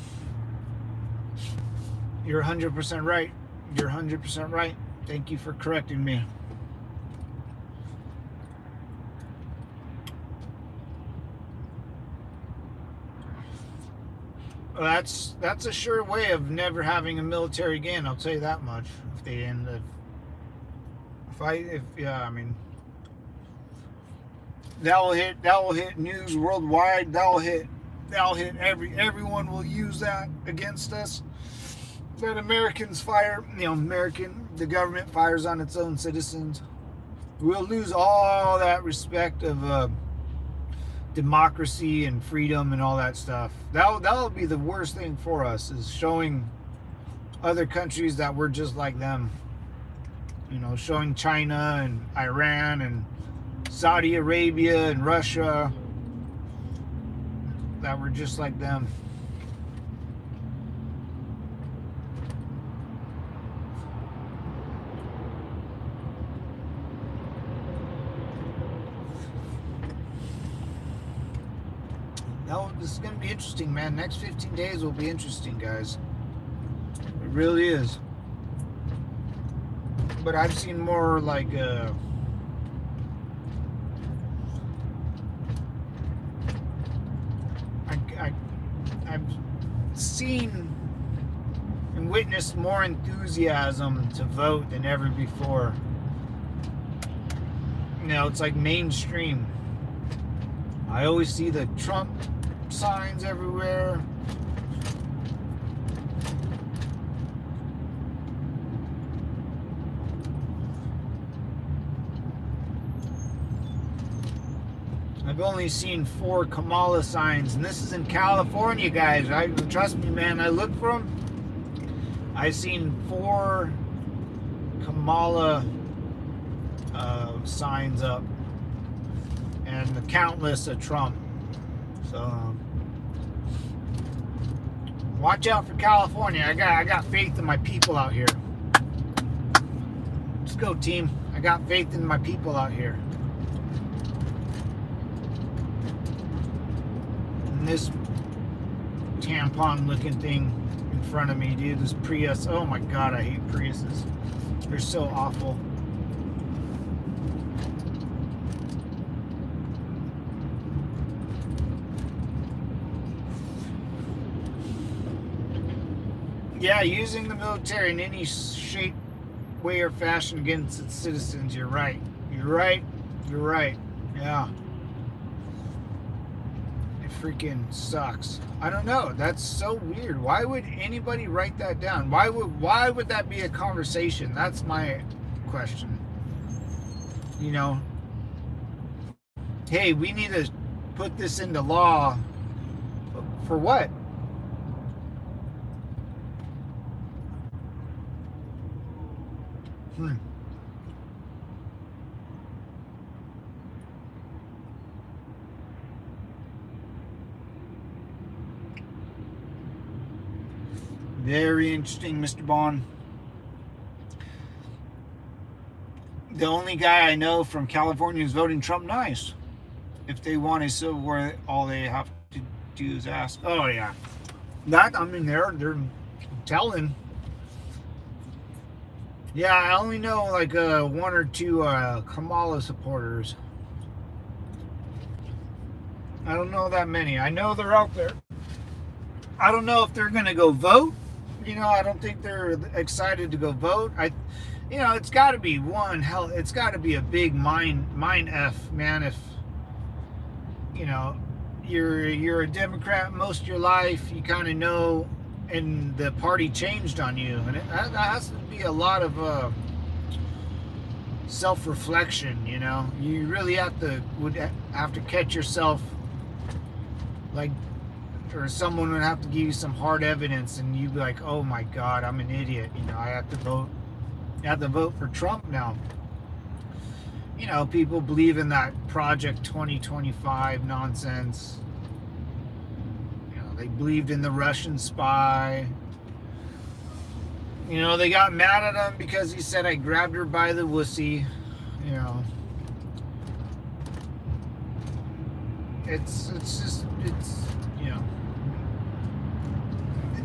You're 100% right. You're 100% right. Thank you for correcting me. That's a sure way of never having a military again. I'll tell you that much. If they end up, Yeah, I mean, that will hit news worldwide. Everyone will use that against us. That Americans fire, the government fires on its own citizens. We'll lose all that respect of democracy and freedom and all that stuff. That'll be the worst thing for us, is showing other countries that we're just like them. Showing China and Iran and Saudi Arabia and Russia that we're just like them. This is going to be interesting, man. Next 15 days will be interesting, guys. It really is. But I've seen more like I've seen and witnessed more enthusiasm to vote than ever before. It's like mainstream. I always see the Trump signs everywhere. I've only seen 4 Kamala signs, and this is in California, guys. Trust me, man. I look for them. I've seen 4 Kamala signs up, and the countless of Trump. So watch out for California. I got faith in my people out here. Let's go, team. I got faith in my people out here. And this tampon-looking thing in front of me, dude. This Prius. Oh my God, I hate Priuses. They're so awful. Yeah, using the military in any shape, way, or fashion against its citizens. You're right. You're right. You're right. Yeah. It freaking sucks. I don't know. That's so weird. Why would anybody write that down? Why would that be a conversation? That's my question. Hey, we need to put this into law. For what? Very interesting, Mr. Bond. The only guy I know from California who's voting Trump. Nice. If they want a civil war, all they have to do is ask. Oh yeah, they're telling. Yeah, I only know like 1 or 2 Kamala supporters. I don't know that many. I know they're out there. I don't know if they're gonna go vote. I don't think they're excited to go vote. It's got to be it's got to be a big mind f, man. If you're a Democrat most of your life, you kind of know, and the party changed on you, and that has to be a lot of self-reflection. You really would have to catch yourself, like, or someone would have to give you some hard evidence, and you'd be like, oh my God, I'm an idiot. I have to vote for Trump now. People believe in that Project 2025 nonsense. They believed in the Russian spy. They got mad at him because he said, I grabbed her by the wussy. It's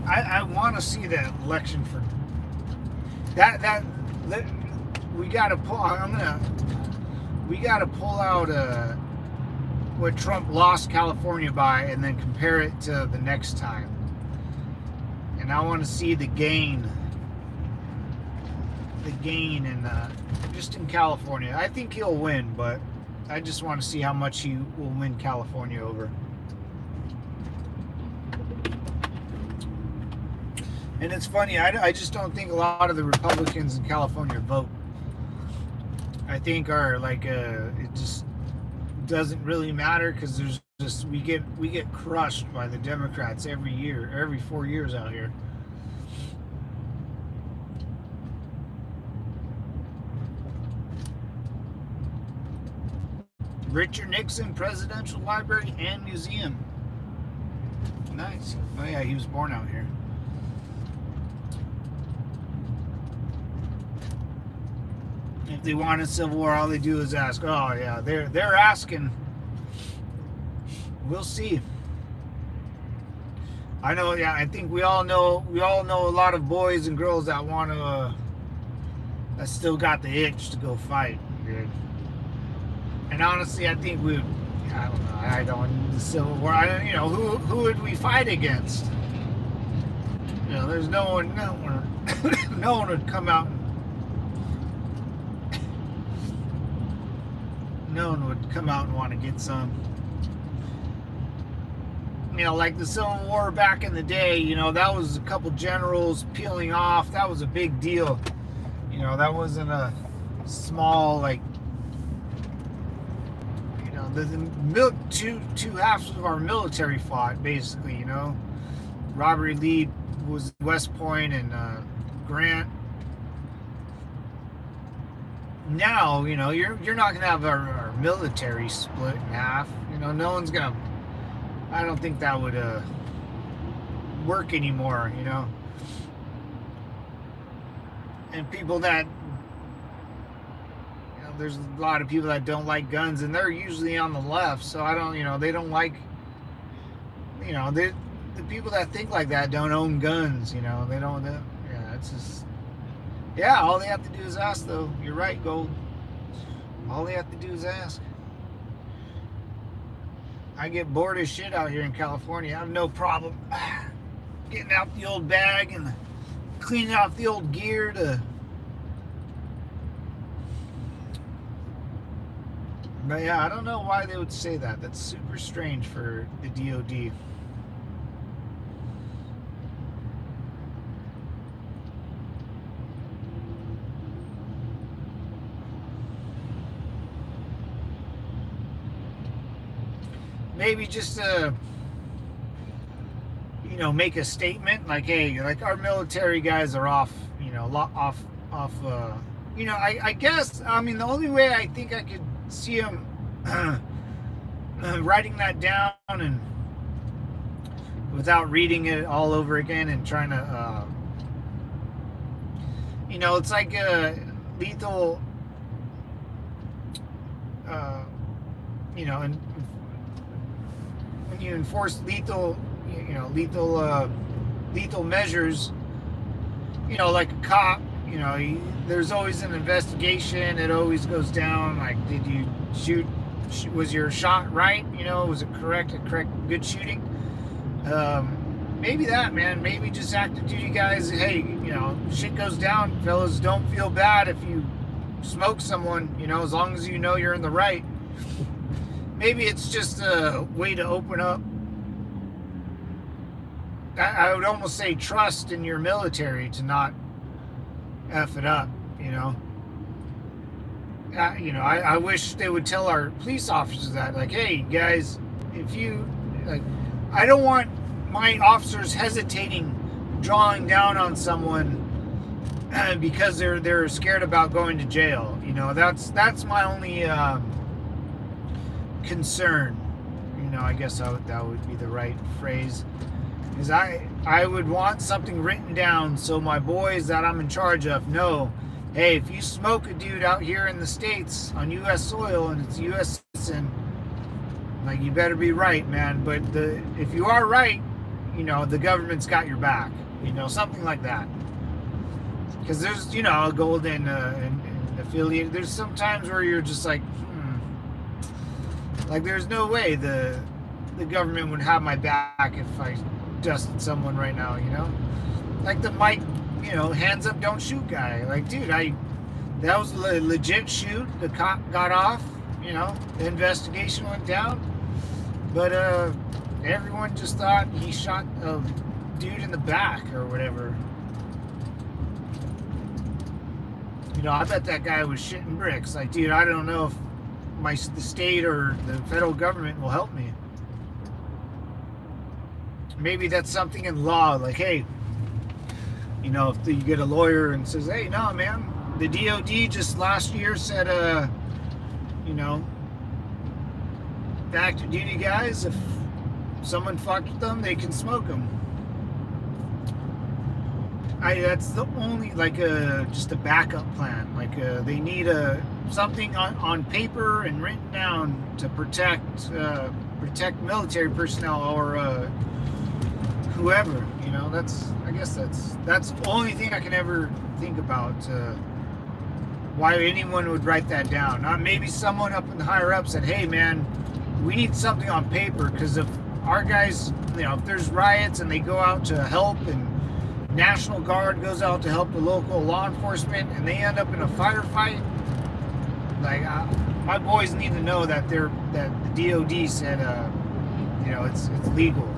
I want to see that election for that we got to pull. We got to pull out what Trump lost California by, and then compare it to the next time. And I want to see the gain the gain in just in California. I think he'll win, but I just want to see how much he will win California over. And it's funny, I just don't think a lot of the Republicans in California vote. I think it just doesn't really matter because there's just we get crushed by the Democrats every year, every 4 years out here. Richard Nixon Presidential Library and Museum. Nice. Oh yeah, he was born out here. If they want a civil war, all they do is ask. Oh yeah, they're asking. We'll see. I know. Yeah, I think we all know a lot of boys and girls that want to. That still got the itch to go fight, dude. And honestly, I think I don't know. I don't the civil war. Who would we fight against? There's no one. No one would come out. No one would come out and want to get some. Like the Civil War back in the day, that was a couple generals peeling off. That was a big deal. That wasn't a small, two halves of our military fought, basically, Robert E. Lee was West Point and Grant. Now, you're not going to have our military split in half. No one's going to... I don't think that would work anymore, And people that... there's a lot of people that don't like guns, and they're usually on the left, so I don't, they don't like... the people that think like that don't own guns, they don't... yeah, it's just... Yeah, all they have to do is ask, though. You're right, Gold. All they have to do is ask. I get bored as shit out here in California. I have no problem getting out the old bag and cleaning off the old gear to... But yeah, I don't know why they would say that. That's super strange for the DOD. Maybe just make a statement like, hey, our military guys are off, I guess, the only way I think I could see them writing that down and without reading it all over again and trying to, it's like lethal, and when you enforce lethal measures, like a cop, there's always an investigation. It always goes down. Like, did you shoot? Was your shot right? Was it correct? Good shooting? Maybe that, man. Maybe just active duty guys. Hey, shit goes down, fellas. Don't feel bad if you smoke someone. As long as you're in the right. Maybe it's just a way to open up. I would almost say trust in your military to not F it up, I wish they would tell our police officers that, like, hey, guys, if you, I don't want my officers hesitating, drawing down on someone because they're scared about going to jail. That's my only concern. I guess that would be the right phrase. Is I would want something written down so my boys that I'm in charge of know, hey, if you smoke a dude out here in the States on U.S. soil and it's a U.S. citizen, you better be right, man. But if you are right, the government's got your back. Something like that. Because there's, a golden affiliate. There's some times where you're just like, there's no way the government would have my back if I dusted someone right now, like the Mike hands up, don't shoot guy. Like, dude, that was a legit shoot. The cop got off. The investigation went down. But everyone just thought he shot a dude in the back or whatever. I bet that guy was shitting bricks. Like, dude, I don't know if the state or the federal government will help me. Maybe that's something in law. Like, hey, if you get a lawyer and says, hey, no, man, the DOD just last year said, the active duty guys, if someone fucked with them, they can smoke them. That's the only, just a backup plan. They need something on paper and written down to protect military personnel or whoever. I guess that's the only thing I can ever think about. Why anyone would write that down? Not maybe someone up in the higher up said, "Hey, man, we need something on paper because if our guys, if there's riots and they go out to help and National Guard goes out to help the local law enforcement and they end up in a firefight, my boys need to know that the DOD said, it's legal.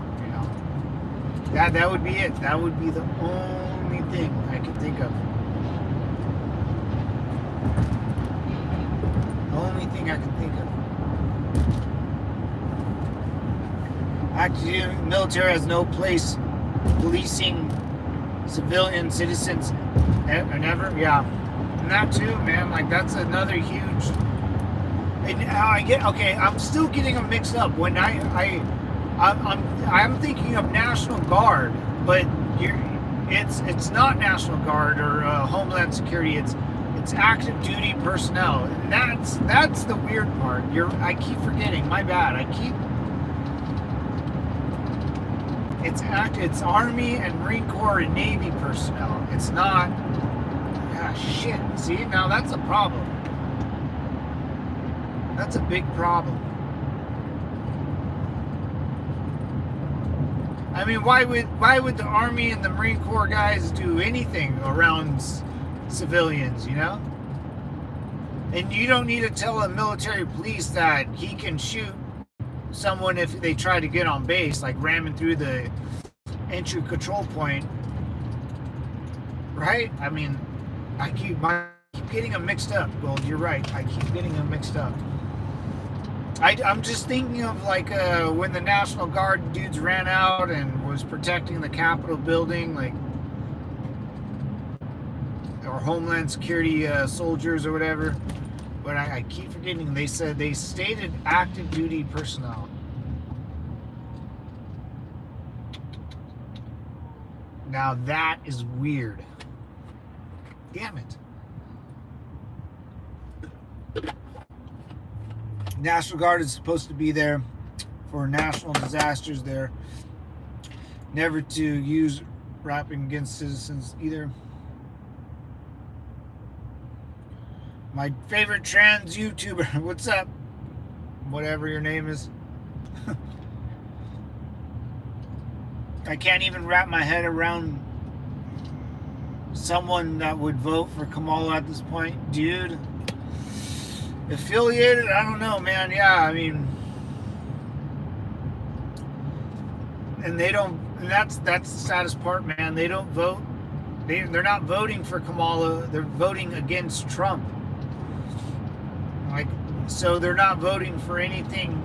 That would be it. That would be the only thing I could think of. The only thing I can think of. Active military has no place policing civilian citizens never. Yeah, and that too, man. That's another huge. And I'm still getting them mixed up. When I'm thinking of National Guard, but it's not National Guard or Homeland Security. It's active duty personnel. And that's the weird part. I keep forgetting. My bad. It's Army and Marine Corps and Navy personnel. It's not. Shit. See, now that's a problem. That's a big problem. I mean, why would the Army and the Marine Corps guys do anything around civilians, And you don't need to tell a military police that he can shoot someone if they try to get on base, like ramming through the entry control point, right? I mean, I keep getting them mixed up, Gold. You're right. I keep getting them mixed up. I'm just thinking of when the National Guard dudes ran out and was protecting the Capitol building, or Homeland Security soldiers or whatever. But I keep forgetting. They stated active duty personnel. Now that is weird. Damn it. National Guard is supposed to be there for national disasters there. Never to use rapping against citizens either. My favorite trans YouTuber. What's up? Whatever your name is. I can't even wrap my head around someone that would vote for Kamala at this point. Dude. Affiliated? I don't know, man. Yeah, I mean, and they don't. And that's the saddest part, man. They don't vote. They're not voting for Kamala. They're voting against Trump. So they're not voting for anything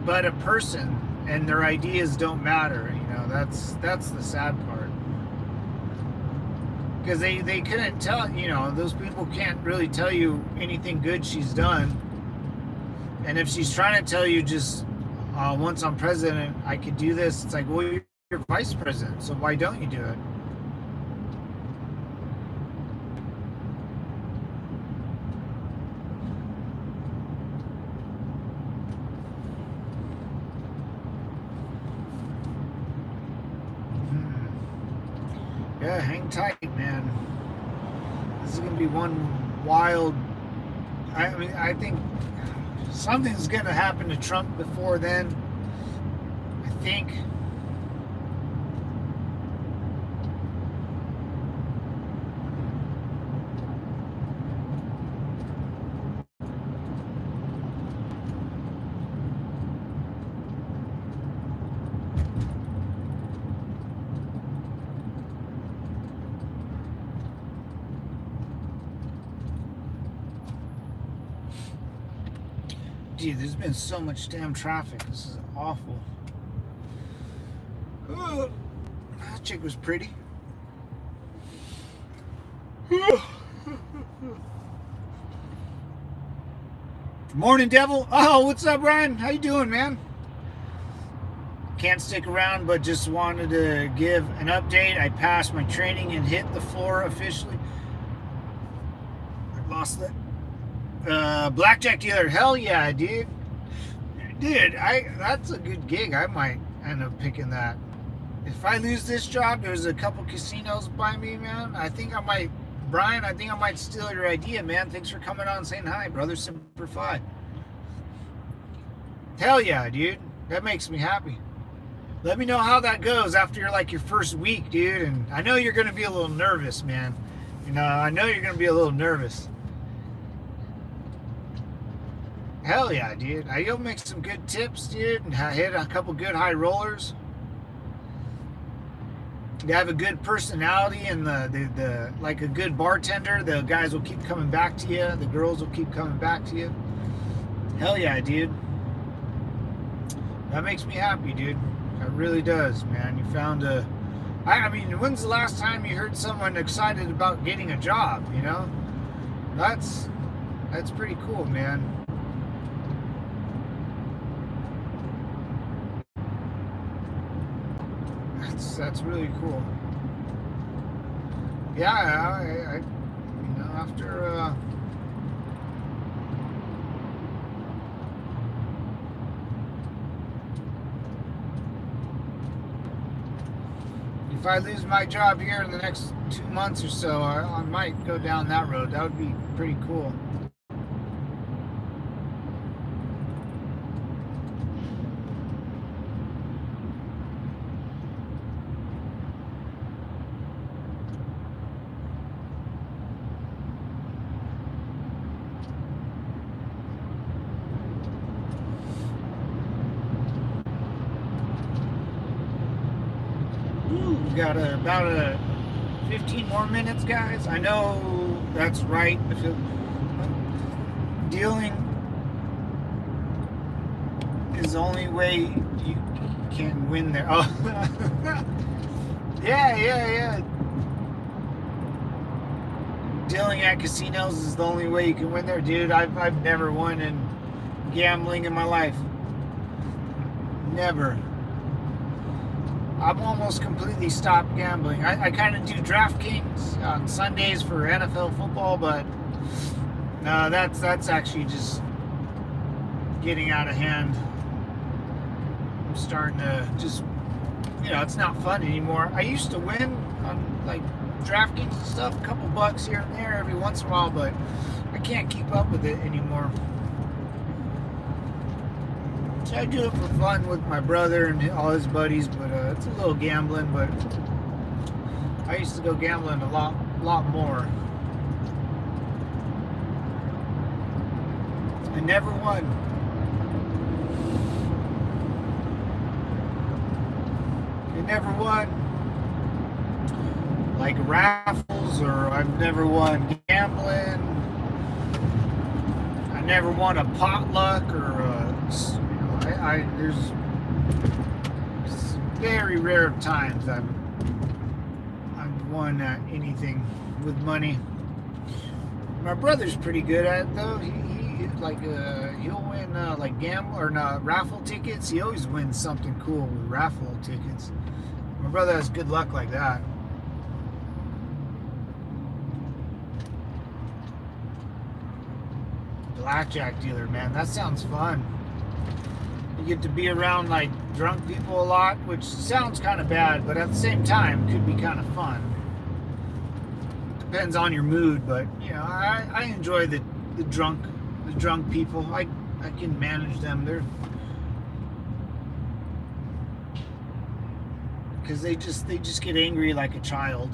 but a person, and their ideas don't matter. That's the sad part. Because they couldn't tell, those people can't really tell you anything good she's done. And if she's trying to tell you just, once I'm president, I could do this, it's like, well, you're vice president, so why don't you do it? Yeah, hang tight, man. This is going to be one wild... I think something's going to happen to Trump before then. I think. Dude, there's been so much damn traffic. This is awful. That chick was pretty. Morning, devil. Oh, what's up, Ryan? How you doing, man? Can't stick around, but just wanted to give an update. I passed my training and hit the floor officially. I lost that. Blackjack dealer. Hell yeah, dude. Dude, that's a good gig. I might end up picking that. If I lose this job, there's a couple casinos by me, man. Brian, I think I might steal your idea, man. Thanks for coming on and saying hi, brother. Semper Fi. Hell yeah, dude. That makes me happy. Let me know how that goes after your first week, dude. And I know you're going to be a little nervous, man. I know you're going to be a little nervous. Hell yeah, dude. You'll make some good tips, dude. And hit a couple good high rollers. You have a good personality and like a good bartender. The guys will keep coming back to you. The girls will keep coming back to you. Hell yeah, dude. That makes me happy, dude. It really does, man. You found I mean, when's the last time you heard someone excited about getting a job, That's pretty cool, man. That's really cool. Yeah, I after if I lose my job here in the next 2 months or so, I might go down that road. That would be pretty cool. We've got about 15 more minutes, guys. I know that's right. Dealing is the only way you can win there. Oh, yeah. Dealing at casinos is the only way you can win there, dude. I've never won in gambling in my life. Never. I've almost completely stopped gambling. I kind of do DraftKings on Sundays for NFL football, but no, that's actually just getting out of hand. I'm starting to just, it's not fun anymore. I used to win on DraftKings and stuff, a couple bucks here and there every once in a while, but I can't keep up with it anymore. I do it for fun with my brother and all his buddies, but it's a little gambling. But I used to go gambling a lot more. I never won. Like raffles, or I've never won gambling. I never won a potluck or there's very rare times I've won anything with money. My brother's pretty good at it though. He'll win raffle tickets. He always wins something cool with raffle tickets. My brother has good luck like that. Blackjack dealer, man, that sounds fun. You get to be around drunk people a lot, which sounds kind of bad, but at the same time could be kind of fun. Depends on your mood, but I enjoy the drunk people. I can manage them. Because they just get angry like a child.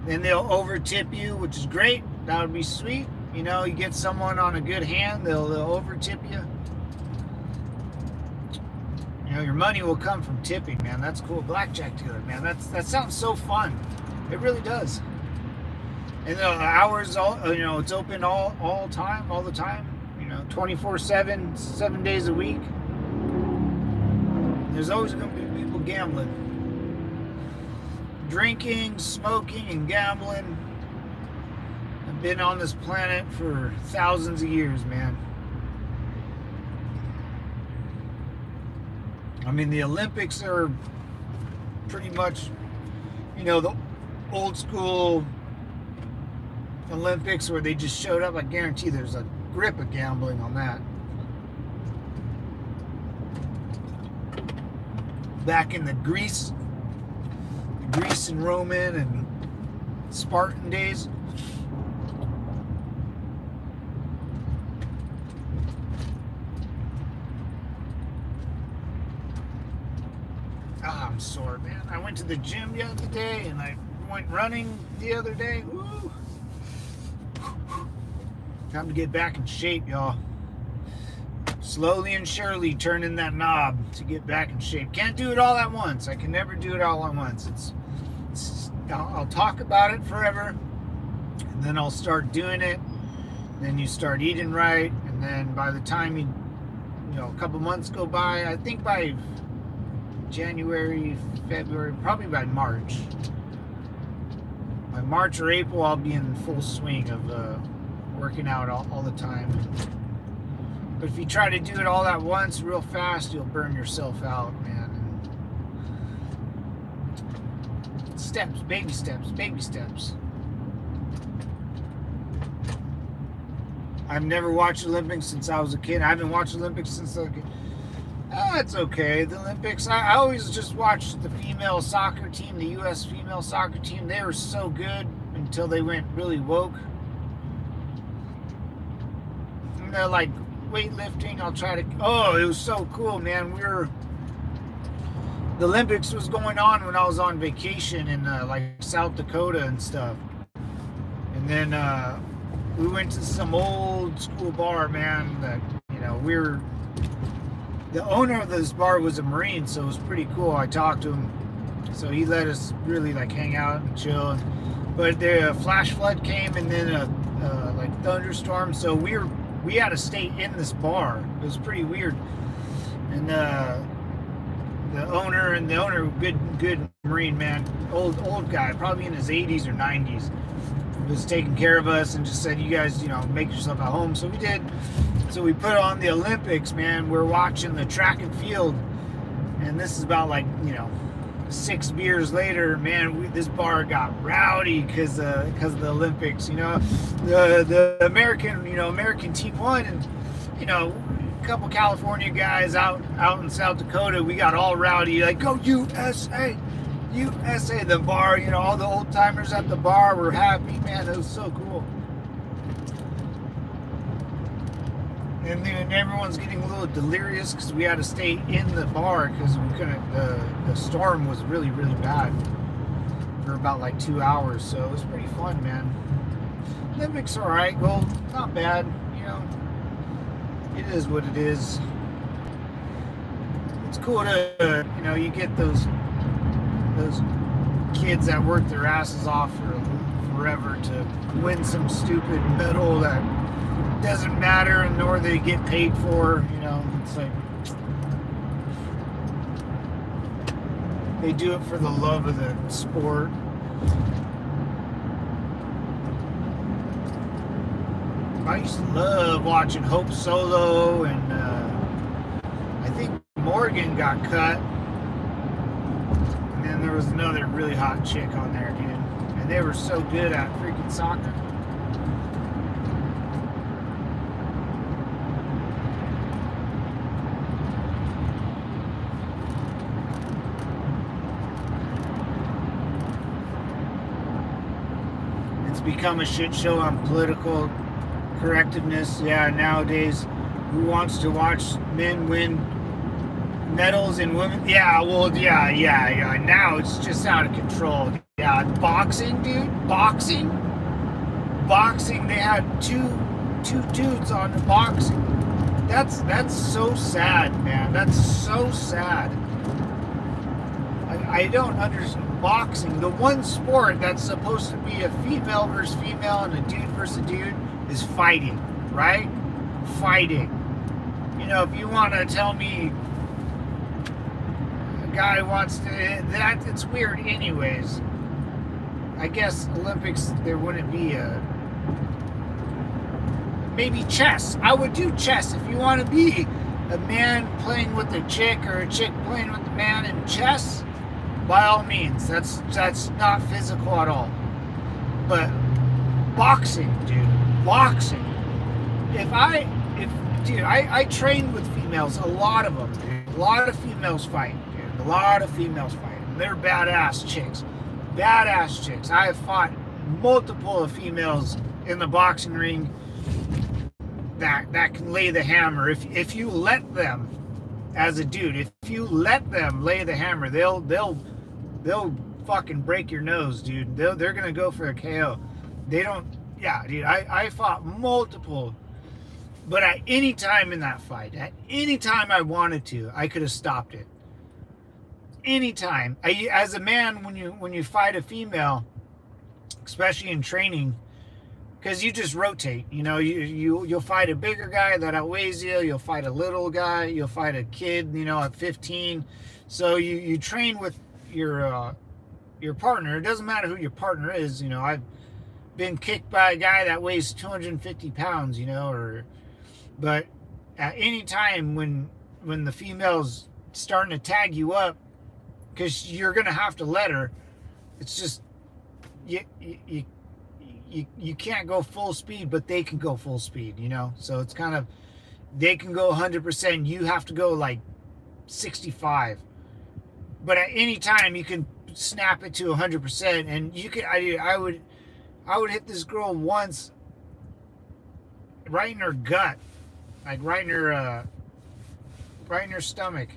Then they'll over tip you, which is great. That would be sweet. You get someone on a good hand, they'll over tip you. Your money will come from tipping, man. That's cool. Blackjack dealer, man. That sounds so fun. It really does. And the hours, it's open all the time. 24/7, 7 days a week. There's always going to be people gambling, drinking, smoking, and gambling. I've been on this planet for thousands of years, man. I mean, the Olympics are pretty much, the old school Olympics where they just showed up. I guarantee there's a grip of gambling on that. Back in the Greece and Roman and Spartan days. I'm sore, man. I went to the gym the other day and I went running the other day. Woo! Time to get back in shape, y'all. Slowly and surely turning that knob to get back in shape. Can't do it all at once. I can never do it all at once. I'll talk about it forever, and then I'll start doing it. Then you start eating right, and then by the time a couple months go by, I think by January, February, probably by March. By March or April, I'll be in full swing of working out all the time. But if you try to do it all at once real fast, you'll burn yourself out, man. And steps, baby steps, baby steps. I've never watched Olympics since I was a kid. I haven't watched Olympics since I was a kid. It's okay. The Olympics, I always just watched the female soccer team, the U.S. female soccer team. They were so good until they went really woke. And they're like weightlifting. It was so cool, man. The Olympics was going on when I was on vacation in like South Dakota and stuff. And then we went to some old school bar, man, that, the owner of this bar was a Marine, so it was pretty cool. I talked to him, so he let us really like hang out and chill. But the flash flood came, and then like thunderstorm, so we had to stay in this bar. It was pretty weird. And the owner, good Marine, man, old guy, probably in his 80s or 90s, was taking care of us and just said, you guys, make yourself at home. So we did. So we put on the Olympics, man. We're watching the track and field, and this is about 6 beers later, man. This bar got rowdy because of the Olympics. The American team won, and a couple California guys out in South Dakota, we got all rowdy, like, go USA, USA. The bar, all the old timers at the bar were happy, man. It was so cool. And then everyone's getting a little delirious because we had to stay in the bar because we couldn't. The storm was really, really bad for about 2 hours. So it was pretty fun, man. Olympics, all right, gold, not bad. It is what it is. It's cool to you get those kids that work their asses off for forever to win some stupid medal that doesn't matter, nor they get paid for. It's like they do it for the love of the sport. I used to love watching Hope Solo, and I think Morgan got cut, and then there was another really hot chick on there, dude, and they were so good at freaking soccer. Become a shit show on political correctiveness. Yeah, nowadays, who wants to watch men win medals and women? Yeah, well, yeah. Now it's just out of control. Yeah, boxing, dude. Boxing. They had two dudes on the boxing. That's so sad, man. That's so sad. I don't understand. Boxing, the one sport that's supposed to be a female versus female and a dude versus dude, is fighting, right? fighting. You know, if you want to tell me a guy wants to, that it's weird anyways. I guess Olympics, there wouldn't be a, maybe chess. I would do chess. If you want to be a man playing with a chick or a chick playing with a man in chess, by all means. That's not physical at all. But boxing, dude, boxing. I trained with females, a lot of them, dude. A lot of females fight, dude. A lot of females fight. And they're badass chicks. Badass chicks. I have fought multiple of females in the boxing ring that can lay the hammer. If you let them, as a dude, if you let them lay the hammer, they'll fucking break your nose, dude. They're gonna go for a KO. They don't. Yeah, dude. I fought multiple, but at any time in that fight, at any time I wanted to, I could have stopped it. Anytime. As a man, when you fight a female, especially in training, because you just rotate. You know, you'll fight a bigger guy that outweighs you. You'll fight a little guy. You'll fight a kid, you know, at 15. So you train with your partner. It doesn't matter who your partner is. You know, I've been kicked by a guy that weighs 250 pounds, you know, but at any time when the female's starting to tag you up, because you're going to have to let her, it's just, you can't go full speed, but they can go full speed, you know? So it's kind of, they can go 100%. You have to go like 65. But at any time you can snap it to 100%. And you can, I would hit this girl once right in her gut, like right in her stomach.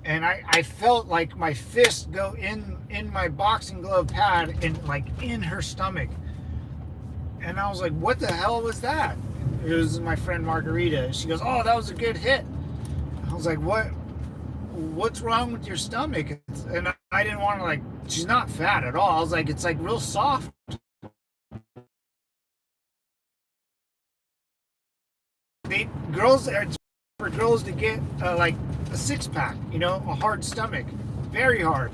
And I felt like my fist go in my boxing glove pad and like in her stomach. And I was like, what the hell was that? It was my friend Margarita. She goes, oh, that was a good hit. I was like, what's wrong with your stomach? And I didn't want to, like, she's not fat at all. I was like, it's like real soft. Girls are for girls to get like a six-pack, you know, a hard stomach, very hard,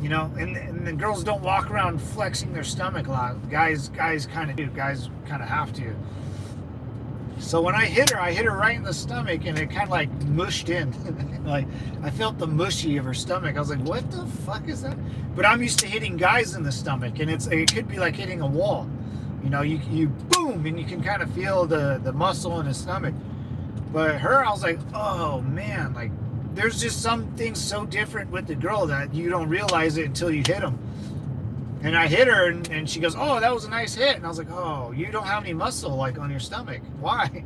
you know, and the girls don't walk around flexing their stomach a lot. Guys kind of do. Guys kind of have to. So when I hit her right in the stomach, and it kind of like mushed in. Like I felt the mushy of her stomach. I was like, what the fuck is that? But I'm used to hitting guys in the stomach, and it could be like hitting a wall. You know, you boom, and you can kind of feel the muscle in his stomach. But her, I was like, oh man, like there's just some things so different with the girl that you don't realize it until you hit them. And I hit her, and she goes, oh, that was a nice hit. And I was like, oh, you don't have any muscle like on your stomach. Why?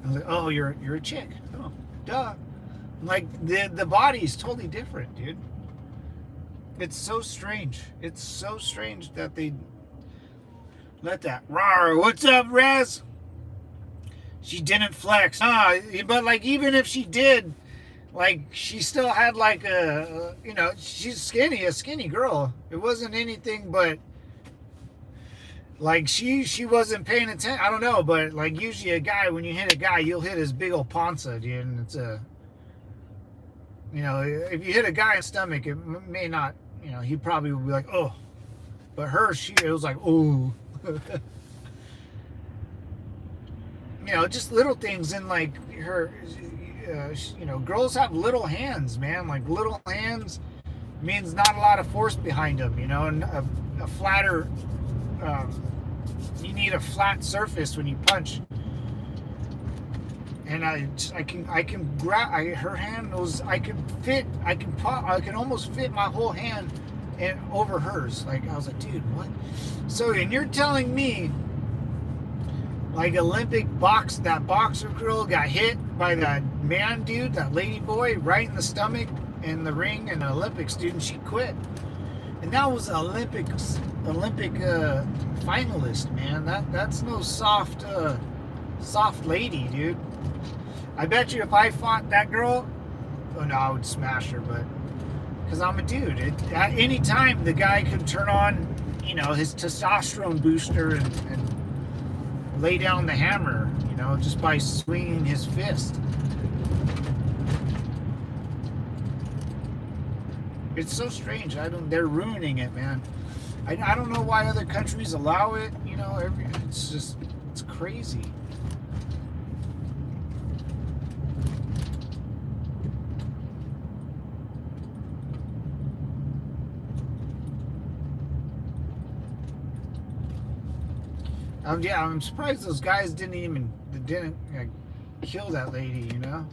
I was like, oh, you're a chick. Oh, duh. Like the body is totally different, dude. It's so strange. It's so strange that they let that. Rawr, what's up, Rez? She didn't flex. But like even if she did, like she still had like a, you know, she's a skinny girl. It wasn't anything but like she wasn't paying attention. I don't know, but like usually a guy, when you hit a guy, you'll hit his big old panza, dude. And it's a, you know, if you hit a guy in the stomach, it may not, you know, he probably would be like, oh. But her, it was like, oh. You know, just little things in like her, you know, girls have little hands, man. Like little hands means not a lot of force behind them, you know, and a flatter, you need a flat surface when you punch. And I can grab, her hand was, I can almost fit my whole hand over hers. Like I was like, dude, what? So, and you're telling me, like that boxer girl got hit by that man dude, that lady boy, right in the stomach in the ring in the Olympics, dude, and she quit. And that was an Olympic finalist, man. That's no soft lady, dude. I bet you if I fought that girl, oh no, I would smash her, but because I'm a dude. At any time, the guy could turn on, you know, his testosterone booster and lay down the hammer, you know, just by swinging his fist. It's so strange. They're ruining it, man. I don't know why other countries allow it, you know, it's crazy. Yeah, I'm surprised those guys didn't kill that lady, you know?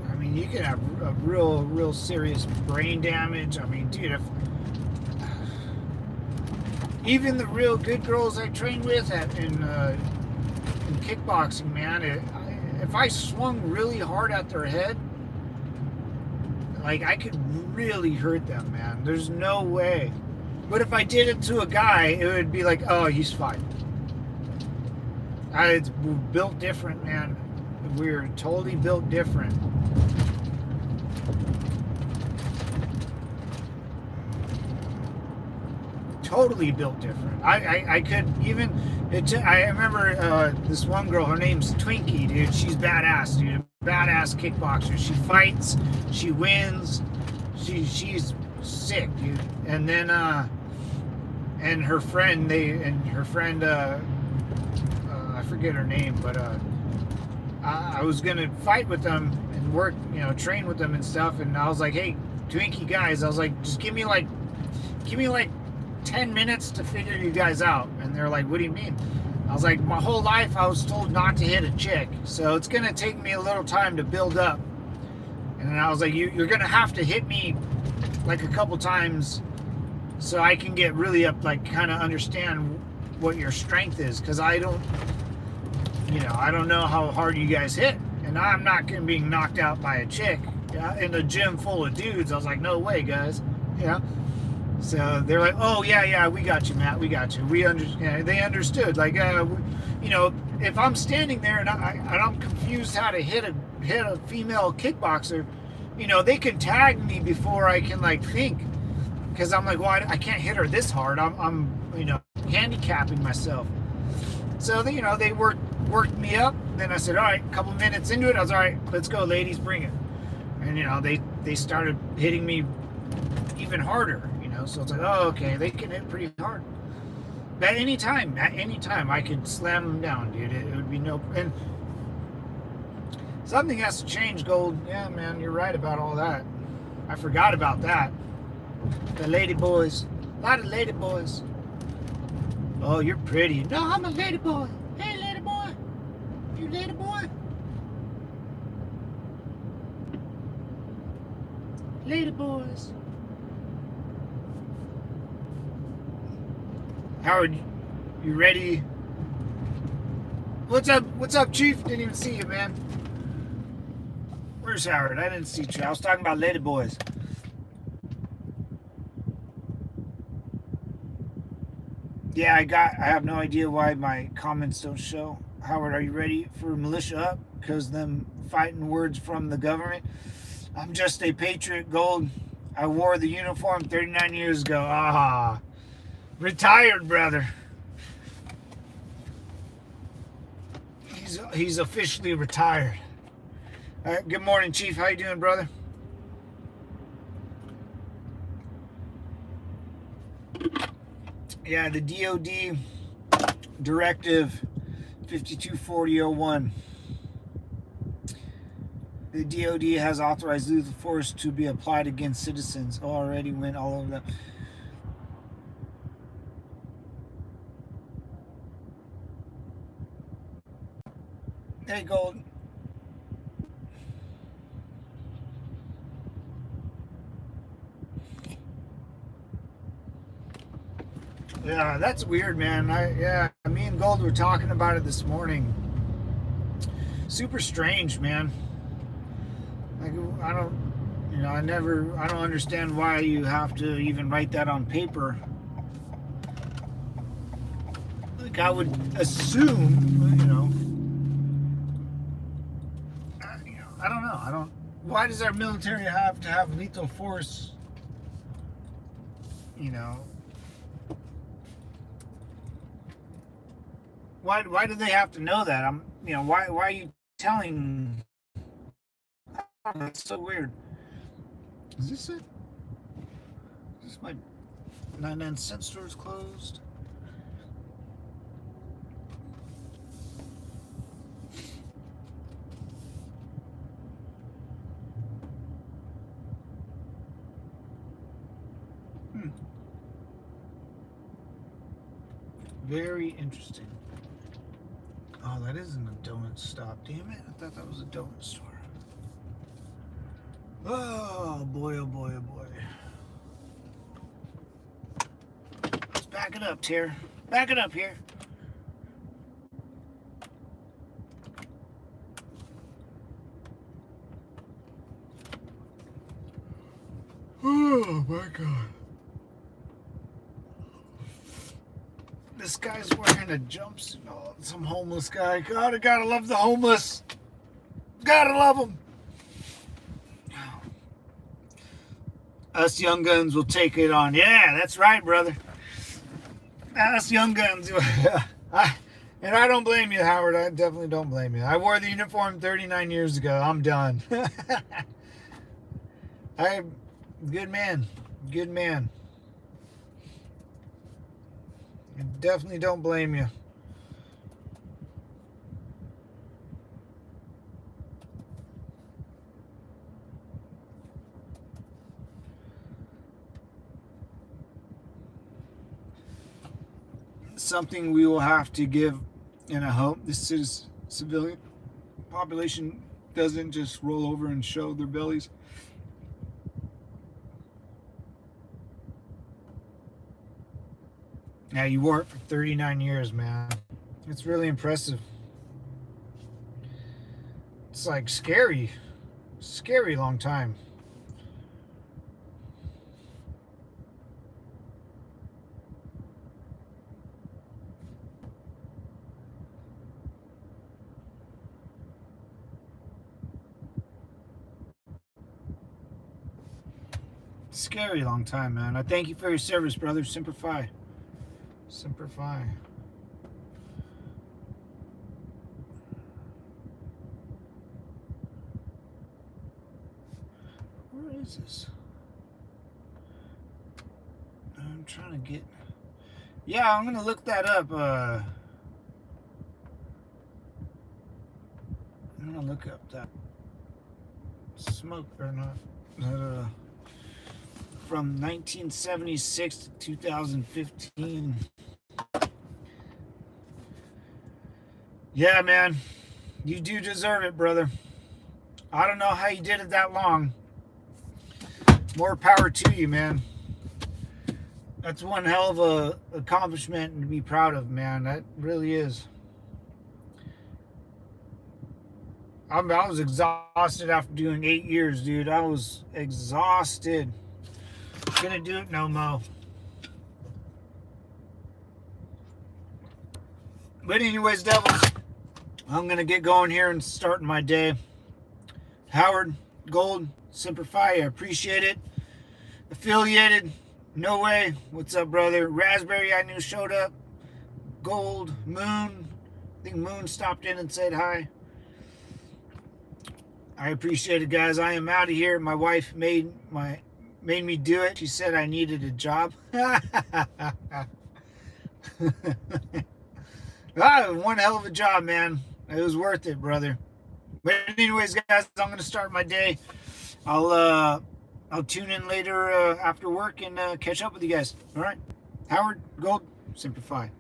I mean, you can have a real serious brain damage. I mean, dude, even the real good girls I train with in kickboxing, man, if I swung really hard at their head, like, I could really hurt them, man. There's no way. But if I did it to a guy, it would be like, oh, he's fine. It's built different, man. We're totally built different. Totally built different. I could even... I remember this one girl, her name's Twinkie, dude. She's badass, dude. Badass kickboxer. She fights, she wins, she's sick, dude. And then and her friend, I forget her name, but I was gonna fight with them and work, you know, train with them and stuff. And I was like, hey, Twinkie guys, I was like, just give me like 10 minutes to figure you guys out. And they're like, what do you mean? I was like, my whole life I was told not to hit a chick, so it's gonna take me a little time to build up. And I was like, you're gonna have to hit me like a couple times so I can get really up, like, kind of understand what your strength is, because I don't know how hard you guys hit, and I'm not gonna be knocked out by a chick in a gym full of dudes. I was like, no way, guys, you know. So they're like, oh yeah, we got you, Matt, we got you. They understood, like, you know, if I'm standing there and I'm confused how to hit a female kickboxer, you know, they can tag me before I can, like, think, because I'm like, well, I can't hit her this hard. I'm you know, handicapping myself. So they, you know, they worked me up. Then I said, all right, a couple minutes into it, I was, all right, let's go, ladies, bring it. And, you know, they started hitting me even harder. So it's like, oh, okay, they can hit pretty hard. At any time, I could slam them down, dude. It would be no... And something has to change, Gold. Yeah, man, you're right about all that. I forgot about that. The lady boys. A lot of lady boys. Oh, you're pretty. No, I'm a lady boy. Hey, lady boy. You lady boy? Lady boys. Howard, you ready? What's up, Chief? Didn't even see you, man. Where's Howard? I didn't see you. I was talking about lady boys. Yeah, I have no idea why my comments don't show. Howard, are you ready for militia up? Because them fighting words from the government. I'm just a patriot, Gold. I wore the uniform 39 years ago. Ah. Retired, brother. He's officially retired. Good morning, Chief. How you doing, brother? Yeah, the DOD Directive 524001. The DOD has authorized lethal force to be applied against citizens. Already went all over them. Hey, Gold. Yeah, that's weird, man. Me and Gold were talking about it this morning. Super strange, man. Like, I don't understand why you have to even write that on paper. Like, I would assume, you know, I don't know. I don't. Why does our military have to have lethal force? You know. Why do they have to know that? Why are you telling? Oh, that's so weird. Is this it? Is this my 99-cent store is closed? Very interesting. Oh, that isn't a donut stop. Damn it. I thought that was a donut store. Oh, boy, oh, boy, oh, boy. Let's back it up, Tier. Back it up here. Oh, my God. This guy's wearing a jumpsuit. Oh, some homeless guy. God, I gotta love the homeless. Gotta love them. Us young guns will take it on. Yeah, that's right, brother. Us young guns. And I don't blame you, Howard. I definitely don't blame you. I wore the uniform 39 years ago. I'm done. Good man. Good man. I definitely don't blame you. Something we will have to give, and I hope this civilian population doesn't just roll over and show their bellies. Now, you wore it for 39 years, man. It's really impressive. It's like scary long time. Scary long time, man. I thank you for your service, brother. Semper Fi. Semper Fi. Where is this? I'm trying to get... Yeah, I'm gonna look that up. I'm gonna look up that smoke or not. From 1976 to 2015. Yeah, man. You do deserve it, brother. I don't know how you did it that long. More power to you, man. That's one hell of a accomplishment to be proud of, man. That really is. I was exhausted after doing 8 years, dude. I was exhausted. Couldn't do it no more. But anyways, devils, I'm gonna get going here and starting my day. Howard, Gold, Semper Fi, I appreciate it. Affiliated, no way. What's up, brother? Raspberry, I knew showed up. Gold, Moon. I think Moon stopped in and said hi. I appreciate it, guys. I am out of here. My wife made me do it. She said I needed a job. One hell of a job, man. It was worth it, brother. But anyways, guys, I'm gonna start my day. I'll tune in later after work and catch up with you guys. All right, Howard, Gold, Semper Fi.